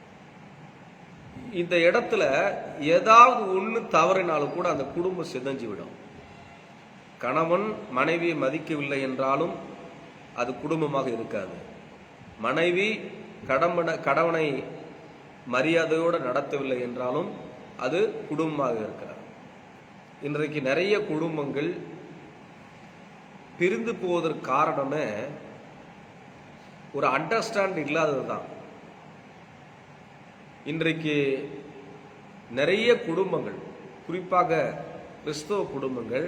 இந்த இடத்துல ஏதாவது ஒன்று தவறினாலும் கூட அந்த குடும்பம் சிதைஞ்சு விடும். கணவன் மனைவியை மதிக்கவில்லை என்றாலும் அது குடும்பமாக இருக்காது. மனைவி கணவனை மரியாதையோடு நடத்தவில்லை என்றாலும் அது குடும்பமாக இருக்கிறார். இன்றைக்கு நிறைய குடும்பங்கள் பிரிந்து போவதற்கு காரணமே ஒரு அண்டர்ஸ்டாண்ட் இல்லாதது தான். இன்றைக்கு நிறைய குடும்பங்கள், குறிப்பாக கிறிஸ்தவ குடும்பங்கள்,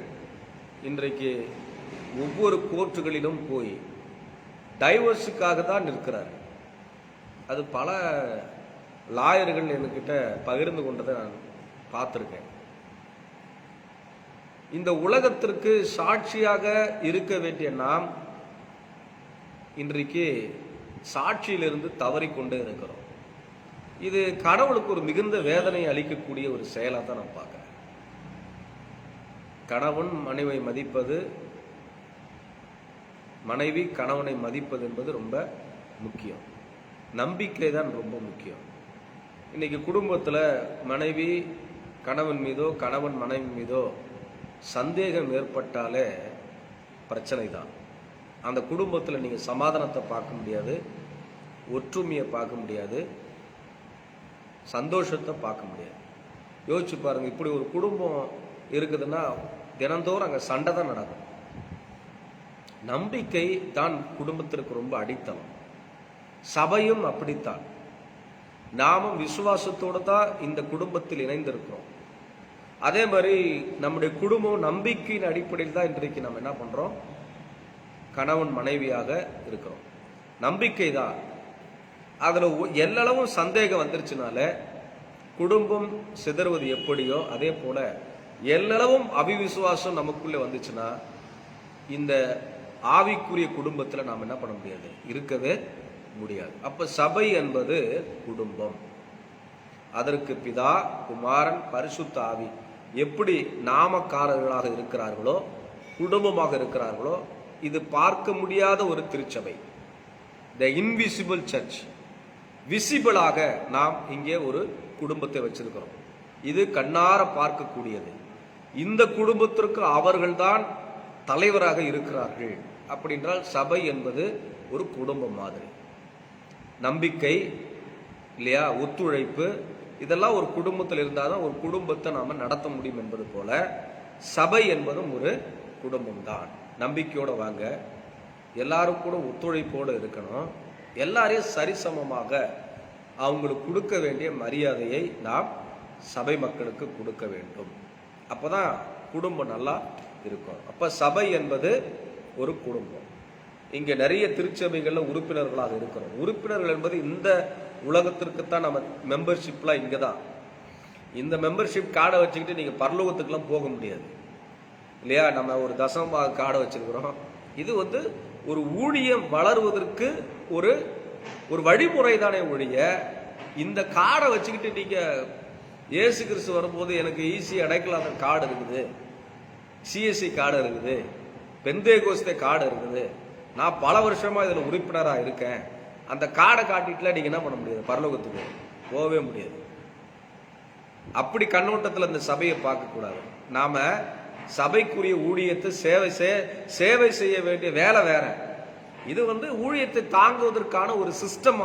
இன்றைக்கு ஒவ்வொரு கோர்ட்டுகளிலும் போய் டைவர்ஸுக்காக தான் நிற்கிறார். அது பல லாயர்கள் என்கிட்ட பகிர்ந்து கொண்டதை நான் பார்த்துருக்கேன். இந்த உலகத்திற்கு சாட்சியாக இருக்க வேண்டிய நாம் இன்றைக்கு சாட்சியிலிருந்து தவறிக்கொண்டே இருக்கிறோம். இது கடவுளுக்கு ஒரு மிகுந்த வேதனை அளிக்கக்கூடிய ஒரு செயலாக தான் நான் பார்க்கிறேன். கணவன் மனைவியை மதிப்பது, மனைவி கணவனை மதிப்பது என்பது ரொம்ப முக்கியம். நம்பிக்கை தான் ரொம்ப முக்கியம். இன்னைக்கு குடும்பத்தில் மனைவி கணவன் மீதோ கணவன் மனைவி மீதோ சந்தேகம் ஏற்பட்டாலே பிரச்சனை தான். அந்த குடும்பத்தில் நீங்கள் சமாதானத்தை பார்க்க முடியாது, ஒற்றுமையை பார்க்க முடியாது, சந்தோஷத்தை பார்க்க முடியாது. யோசிச்சு பாருங்க, இப்படி ஒரு குடும்பம் இருக்குதுன்னா தினந்தோறும் அங்கே சண்டை தான் நடக்கும். நம்பிக்கை தான் குடும்பத்திற்கு ரொம்ப அடித்தளம். சபையும் அப்படித்தான். நாமும் விசுவாசத்தோடு தான் இந்த குடும்பத்தில் இணைந்திருக்கிறோம். அதே மாதிரி நம்முடைய குடும்பம் நம்பிக்கையின் அடிப்படையில் தான் இன்றைக்கு நம்ம என்ன பண்றோம், கணவன் மனைவியாக இருக்கிறோம். நம்பிக்கை தான். அதில் எல்லளவும் சந்தேகம் வந்துருச்சுனால குடும்பம் சிதறுவது எப்படியோ அதே போல எல்லளவும் அவிவிசுவாசம் நமக்குள்ளே வந்துச்சுன்னா இந்த ஆவிக்குரிய குடும்பத்தில் நாம் என்ன பண்ண முடியாது, இருக்கவே முடியாது. அப்ப சபை என்பது குடும்பம். அதற்கு பிதா, குமாரன், பரிசுத்த ஆவி எப்படி நாமக்காரர்களாக இருக்கிறார்களோ குடும்பமாக இருக்கிறார்களோ, இது பார்க்க முடியாத ஒரு திருச்சபை, த இன்விசிபிள் சர்ச். விசிபிளாக நாம் இங்கே ஒரு குடும்பத்தை வச்சிருக்கிறோம். இது கண்ணார பார்க்கக்கூடியது. இந்த குடும்பத்திற்கு அவர்கள்தான் தலைவராக இருக்கிறார்கள். அப்படின்றால் சபை என்பது ஒரு குடும்பம் மாதிரி. நம்பிக்கை இல்லையா, ஒத்துழைப்பு, இதெல்லாம் ஒரு குடும்பத்தில் இருந்தால் தான் ஒரு குடும்பத்தை நாம நடத்த முடியும் என்பது போல சபை என்பதும் ஒரு குடும்பம் தான். நம்பிக்கையோடு வாங்க, எல்லாரும் கூட ஒத்துழைப்போடு இருக்கணும், எல்லாரையும் சரிசமமாக அவங்களுக்கு கொடுக்க வேண்டிய மரியாதையை நாம் சபை மக்களுக்கு கொடுக்க வேண்டும். அப்போதான் குடும்பம் நல்லா இருக்கும். அப்ப சபை என்பது ஒரு குடும்பம். இங்க நிறைய திருச்சபைகள்ல உறுப்பினர்களாக இருக்கிறோம். உறுப்பினர்கள் என்பது இந்த உலகத்திற்குத்தான் நம்ம மெம்பர்ஷிப்லாம் இங்க தான். இந்த மெம்பர்ஷிப் கார்டை வச்சுக்கிட்டு நீங்க பரலோகத்துக்குலாம் போக முடியாது இல்லையா? நம்ம ஒரு தசமபாக கார்டை வச்சிருக்கிறோம். இது ஒரு ஊழியம் வளருவதற்கு ஒரு ஒரு வழிமுறை தானே ஒழிய, இந்த கார்டை வச்சுக்கிட்டு நீங்க இயேசு கிறிஸ்து வரும்போது எனக்கு ஈஸி அடைக்கலாத கார்டு இருக்குது, சிஎஸ்சி கார்டு இருக்குது, பெந்தேகோஸ்தே கார்டு இருக்குது, நான் பல வருஷமா இதுல உறுப்பினராக இருக்கேன், அந்த கார்டை காட்டிட்டுல நீங்க என்ன பண்ண முடியாது? பரலோகத்துக்கு போகவே முடியாது. அப்படி கண்ணோட்டத்தில் இந்த சபையை பார்க்க கூடாது. நாம சபைக்குரிய ஊழியத்தை சேவை செய்ய வேண்டிய வேலை வேற. இது ஊழியத்தை தாங்குவதற்கான ஒரு சிஸ்டம்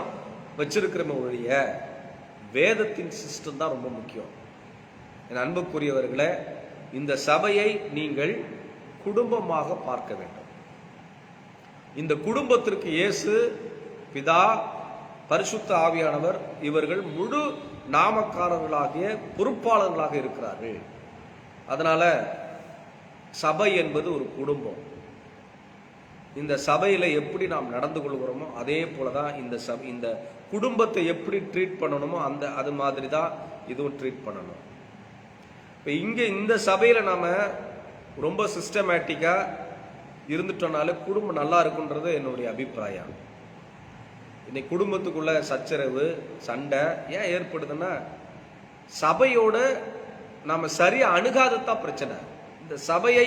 வச்சிருக்கிறோம் ஒழிய, வேதத்தின் சிஸ்டம் தான் ரொம்ப முக்கியம். என் அன்புக்குரியவர்களே, இந்த சபையை நீங்கள் குடும்பமாக பார்க்க வேண்டும். இந்த குடும்பத்திற்கு இயேசு பிதா, பரிசுத்த ஆவியானவர் இவர்கள் முழு நாமக்காரர்களாகிய பொறுப்பாளர்களாக இருக்கிறார்கள். அதனால சபை என்பது ஒரு குடும்பம். இந்த சபையில எப்படி நாம் நடந்து கொள்கிறோமோ அதே போலதான் இந்த குடும்பத்தை எப்படி ட்ரீட் பண்ணணுமோ அது மாதிரி தான் இதுவும் ட்ரீட் பண்ணணும். இப்ப இங்க இந்த சபையில நாம ரொம்ப சிஸ்டமேட்டிக்கா இருந்துட்டோம்னாலே குடும்பம் நல்லா இருக்குன்றது என்னுடைய அபிப்பிராயம். இன்னைக்கு குடும்பத்துக்குள்ள சச்சரவு, சண்டை ஏன் ஏற்படுதுன்னா, சபையோட நாம சரியா அணுகாததான் பிரச்சனை. இந்த சபையை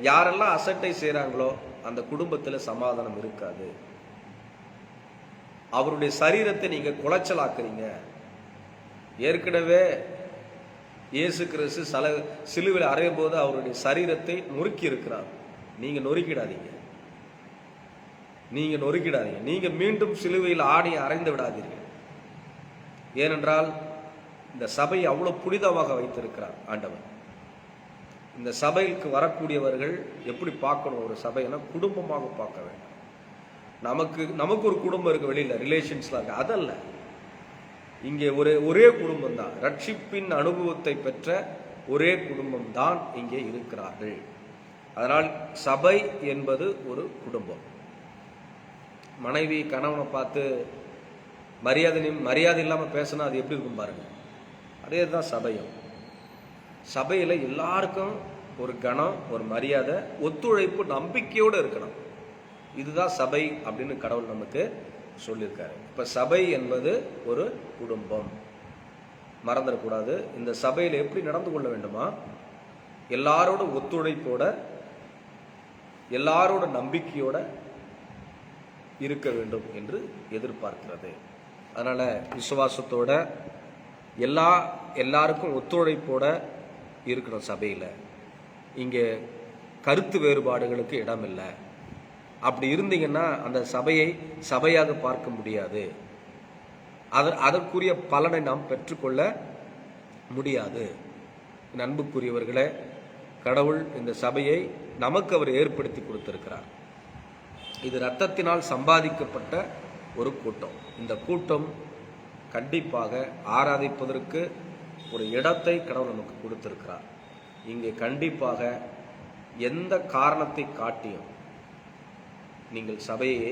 யாரெல்லாம் அசட்டை செய்யறாங்களோ அந்த குடும்பத்துல சமாதானம் இருக்காது. அவருடைய சரீரத்தை நீங்க குலைச்சலாக்குறீங்க. ஏற்கனவே இயேசு கிறிஸ்து சிலுவையில் அறையும் போது அவருடைய சரீரத்தை நொறுக்கி இருக்கிறார். நீங்க நொறுக்கிடாதீங்க, நீங்க மீண்டும் சிலுவையில் ஆணியை அறைந்து விடாதீர்கள். ஏனென்றால் இந்த சபை அவ்வளவு புனிதமாக வைத்திருக்கிறார் ஆண்டவர். இந்த சபைக்கு வரக்கூடியவர்கள் எப்படி பார்க்கணும்? ஒரு சபைனா குடும்பமாக பார்க்க வேண்டும். நமக்கு ஒரு குடும்பம் இருக்கு, வெளியில ரிலேஷன்ஸ்லாம் இருக்கு, அதல்ல. இங்கே ஒரே குடும்பம் தான், ரட்சிப்பின் அனுபவத்தை பெற்ற ஒரே குடும்பம் தான் இங்கே இருக்கிறார்கள். அதனால் சபை என்பது ஒரு குடும்பம். மனைவி கணவனை பார்த்து மரியாதை இல்லாம பேசினா அது எப்படி இருக்கும் பாருங்க. அதே தான் சபையும். சபையில எல்லாருக்கும் ஒரு கணம், ஒரு மரியாதை, ஒத்துழைப்பு, நம்பிக்கையோடு இருக்கணும். இதுதான் சபை அப்படின்னு கடவுள் நமக்கு சொல்லியிருக்காரு. இப்ப சபை என்பது ஒரு குடும்பம், மறந்துடக்கூடாது. இந்த சபையில எப்படி நடந்து கொள்ள வேண்டுமா? எல்லாரோட ஒத்துழைப்போட, எல்லாரோட நம்பிக்கையோட இருக்க வேண்டும் என்று எதிர்பார்க்கிறது. அதனால விசுவாசத்தோட எல்லாருக்கும் ஒத்துழைப்போட இருக்கணும் சபையில. இங்கே கருத்து வேறுபாடுகளுக்கு இடம் இல்லை. அப்படி இருந்தீங்கன்னா அந்த சபையை சபையாக பார்க்க முடியாது. அதற்குரிய பலனை நாம் பெற்றுக்கொள்ள முடியாது. அன்புக்குரியவர்களே, கடவுள் இந்த சபையை நமக்கு அவர் ஏற்படுத்தி கொடுத்திருக்கிறார். இது இரத்தத்தினால் சம்பாதிக்கப்பட்ட ஒரு கூட்டம். இந்த கூட்டம் கண்டிப்பாக ஆராதிப்பதற்கு ஒரு இடத்தை கடவுள் நமக்கு கொடுத்திருக்கிறார். இங்கே கண்டிப்பாக எந்த காரணத்தை காட்டியும் நீங்கள் சபையை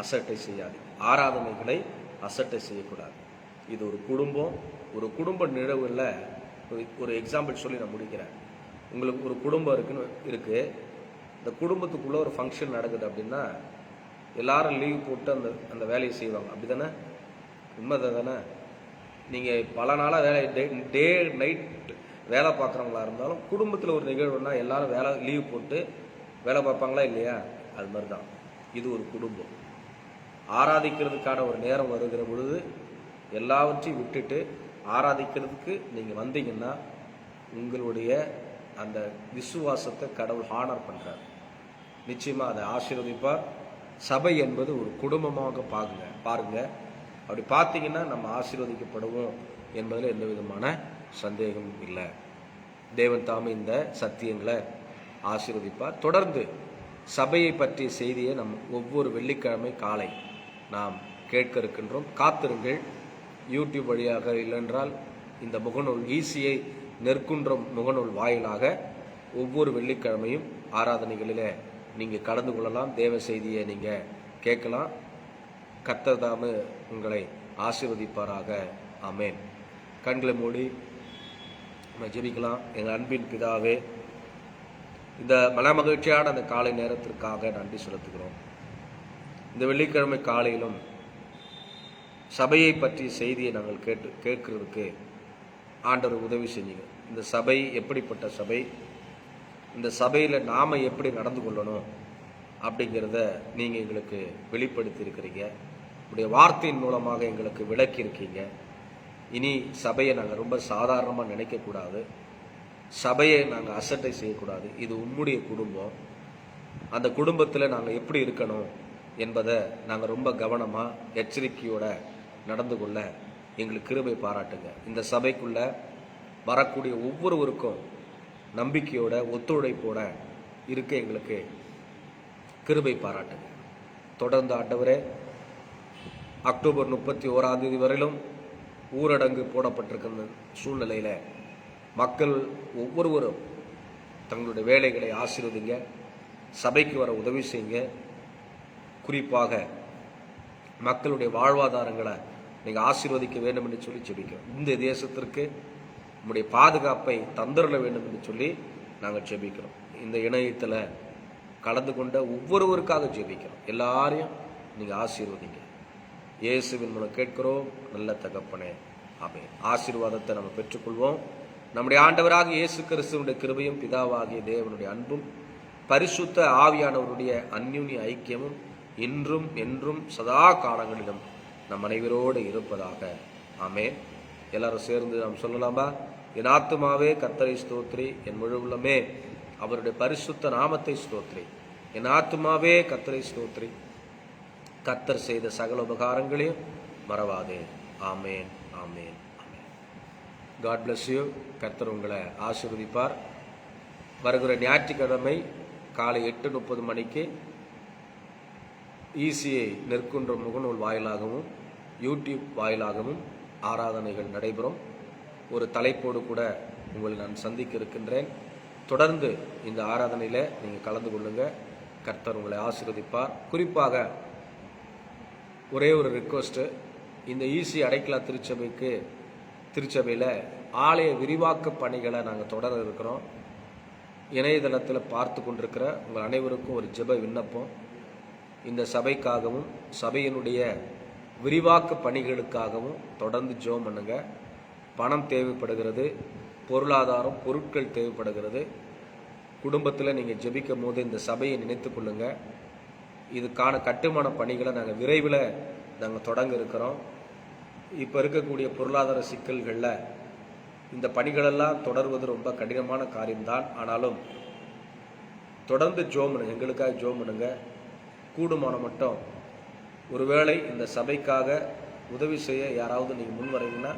அசட்டை செய்யாது, ஆராதனைகளை அசட்டை செய்யக்கூடாது. இது ஒரு குடும்பம். ஒரு குடும்ப நிகழ்வுல ஒரு எக்ஸாம்பிள் சொல்லி நான் முடிக்கிறேன். உங்களுக்கு ஒரு குடும்பம் இருக்கு. இந்த குடும்பத்துக்குள்ள ஒரு ஃபங்க்ஷன் நடக்குது அப்படின்னா எல்லாரும் லீவ் போட்டு அந்த வேலையை செய்வாங்க. அப்படிதானே? உண்மைதான் தானே? நீங்கள் பல நாளாக டே நைட் வேலை பார்க்குறவங்களா இருந்தாலும் குடும்பத்தில் ஒரு நிகழ்வுன்னா எல்லாரும் லீவ் போட்டு வேலை பார்ப்பாங்களா இல்லையா? அது மாதிரி தான் இது ஒரு குடும்பம். ஆராதிக்கிறதுக்கான ஒரு நேரம் வருகிற பொழுது எல்லாவற்றையும் விட்டுட்டு ஆராதிக்கிறதுக்கு நீங்கள் வந்தீங்கன்னா உங்களுடைய அந்த விசுவாசத்தை கடவுள் ஹானர் பண்ணுறார். நிச்சயமாக அதை ஆசீர்வதிப்பார். சபை என்பது ஒரு குடும்பமாக பாருங்க. அப்படி பார்த்தீங்கன்னா நம்ம ஆசீர்வதிக்கப்படுவோம் என்பதில் எந்த விதமான சந்தேகமும் இல்லை. தேவன் தாமே இந்த சத்தியங்களை ஆசீர்வதிப்பார். தொடர்ந்து சபையை பற்றிய செய்தியை நம் ஒவ்வொரு வெள்ளிக்கிழமை காலை நாம் கேட்க இருக்கின்றோம். காத்திருங்கள். யூடியூப் வழியாக இல்லைன்றால் இந்த முகநூல் ஈசியை நெற்குன்றம் முகநூல் வாயிலாக ஒவ்வொரு வெள்ளிக்கிழமையும் ஆராதனைகளில் நீங்கள் கலந்து கொள்ளலாம். தேவ செய்தியை நீங்கள் கேட்கலாம். கர்த்தர் தாமே உங்களை ஆசீர்வதிப்பாராக. ஆமென். கண்களை மூடி நம்ம ஜெபிக்கலாம். எங்கள் அன்பின் பிதாவே, இந்த மனமகிழ்ச்சியான அந்த காலை நேரத்திற்காக நன்றி செலுத்துகிறோம். இந்த வெள்ளிக்கிழமை காலையிலும் சபையை பற்றிய செய்தியை நாங்கள் கேட்கறதுக்கு ஆண்டவர் உதவி செஞ்சீங்க. இந்த சபை எப்படிப்பட்ட சபை, இந்த சபையில் நாம் எப்படி நடந்து கொள்ளணும் அப்படிங்கிறத நீங்கள் எங்களுக்கு வெளிப்படுத்தி இருக்கிறீங்க. உடைய வார்த்தையின் மூலமாக எங்களுக்கு விளக்கி இருக்கீங்க. இனி சபையை நாங்கள் ரொம்ப சாதாரணமாக நினைக்கக்கூடாது. சபையை நாங்கள் அசட்டை செய்யக்கூடாது. இது உம்முடைய குடும்பம். அந்த குடும்பத்தில் நாங்கள் எப்படி இருக்கணும் என்பதை நாங்கள் ரொம்ப கவனமாக எச்சரிக்கையோட நடந்து கொள்ள எங்களுக்கு கிருபை பாராட்டுங்க. இந்த சபைக்குள்ள வரக்கூடிய ஒவ்வொருவருக்கும் நம்பிக்கையோட ஒத்துழைப்போட இருக்க எங்களுக்கு கிருபை பாராட்டுங்க. தொடர்ந்து ஆண்டவரே, அக்டோபர் 31 வரையிலும் ஊரடங்கு போடப்பட்டிருக்கிற சூழ்நிலையில் மக்கள் ஒவ்வொருவரும் தங்களுடைய வேலைகளை ஆசீர்வதிங்க. சபைக்கு வர உதவி செய்யுங்க. குறிப்பாக மக்களுடைய வாழ்வாதாரங்களை நீங்கள் ஆசீர்வதிக்க வேண்டும் என்று சொல்லி ஜெபிக்கிறோம். இந்த தேசத்திற்கு நம்முடைய பாதுகாப்பை தந்துள்ள வேண்டும் என்று சொல்லி நாங்கள் ஜெபிக்கிறோம். இந்த இணையத்தில் கலந்து கொண்ட ஒவ்வொருவருக்காக ஜெபிக்கிறோம். எல்லாரையும் நீங்கள் ஆசீர்வதிங்க. இயேசுவின் மூலம் கேட்கிறோம் நல்ல தகப்பனே. ஆமென். ஆசீர்வாதத்தை நம்ம பெற்றுக்கொள்வோம். நம்முடைய ஆண்டவராக இயேசு கிறிஸ்துவினுடைய கிருபையும் பிதாவாகிய தேவனுடைய அன்பும் பரிசுத்த ஆவியானவருடைய அந்யுன்ய ஐக்கியமும் இன்றும் என்றும் சதா காலங்களிலும் நம் அனைவரோடு இருப்பதாக. ஆமென். எல்லாரும் சேர்ந்து நாம் சொல்லலாமா? என் ஆத்துமாவே கர்த்தரை ஸ்தோத்திரி, என் முழு உள்ளமே அவருடைய பரிசுத்த நாமத்தை ஸ்தோத்திரி. என் ஆத்துமாவே கர்த்தரை ஸ்தோத்திரி, கர்த்தர் செய்த சகல உபகாரங்களையும் மறவாதே. ஆமேன், ஆமேன், ஆமேன். God bless you. கர்த்தர் உங்களை ஆசீர்வதிப்பார். வருகிற ஞாயிற்றுக்கிழமை காலை 8:30 மணிக்கு ஈசியை நெற்குன்றம் முகநூல் வாயிலாகவும் யூடியூப் வாயிலாகவும் ஆராதனைகள் நடைபெறும். ஒரு தலைப்போடு கூட உங்களை நான் சந்திக்க இருக்கின்றேன். தொடர்ந்து இந்த ஆராதனையில் நீங்கள் கலந்து கொள்ளுங்க. கர்த்தர் உங்களை ஆசீர்வதிப்பார். குறிப்பாக ஒரே ஒரு ரிக்வெஸ்ட்டு, இந்த ஈசி அடைக்கலா திருச்சபையில் ஆலய விரிவாக்க பணிகளை நாங்கள் தொடர இருக்கிறோம். இணையதளத்தில் பார்த்து கொண்டிருக்கிற உங்கள் அனைவருக்கும் ஒரு ஜெப விண்ணப்பம். இந்த சபைக்காகவும் சபையினுடைய விரிவாக்க பணிகளுக்காகவும் தொடர்ந்து ஜெபம் பண்ணுங்க. பணம் தேவைப்படுகிறது, பொருளாதாரம் பொருட்கள் தேவைப்படுகிறது. குடும்பத்தில் நீங்கள் ஜெபிக்கும் போது இந்த சபையை நினைத்து கொள்ளுங்க. இதுக்கான கட்டுமான பணிகளை நாங்கள் விரைவில் தொடங்க இருக்கிறோம். இப்போ இருக்கக்கூடிய பொருளாதார சிக்கல்களில் இந்த பணிகளெல்லாம் தொடர்வது ரொம்ப கடினமான காரியம்தான். ஆனாலும் தொடர்ந்து ஜெபம் பண்ணுங்க, எங்களுக்காக ஜெபம் பண்ணுங்க. கூடுமான மட்டும் ஒருவேளை இந்த சபைக்காக உதவி செய்ய யாராவது நீங்கள் முன் வரீங்கன்னா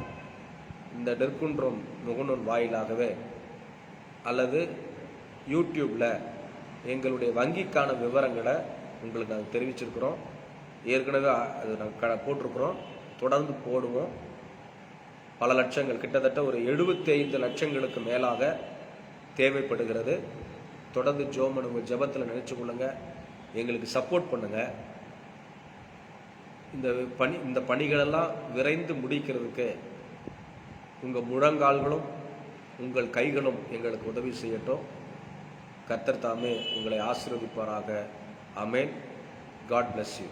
இந்த நெற்குன்றம் முகநூல் வாயிலாகவே அல்லது யூடியூப்பில் எங்களுடைய வங்கிக்கான விவரங்களை உங்களுக்கு நாங்கள் தெரிவிச்சிருக்கிறோம். ஏற்கனவே அது நாங்கள் போட்டிருக்கிறோம், தொடர்ந்து போடுவோம். பல லட்சங்கள், கிட்டத்தட்ட ஒரு 75 லட்சங்களுக்கு மேலாக தேவைப்படுகிறது. தொடர்ந்து ஜோமனுங்க ஜெபத்தில் நினைச்சு கொள்ளுங்க, எங்களுக்கு சப்போர்ட் பண்ணுங்க. இந்த பணிகளெல்லாம் விரைந்து முடிக்கிறதுக்கு உங்கள் முழங்கால்களும் உங்கள் கைகளும் எங்களுக்கு உதவி செய்யட்டும். கர்த்தர் தாமே உங்களை ஆசீர்வதிப்பாராக. ஆமென். God bless you.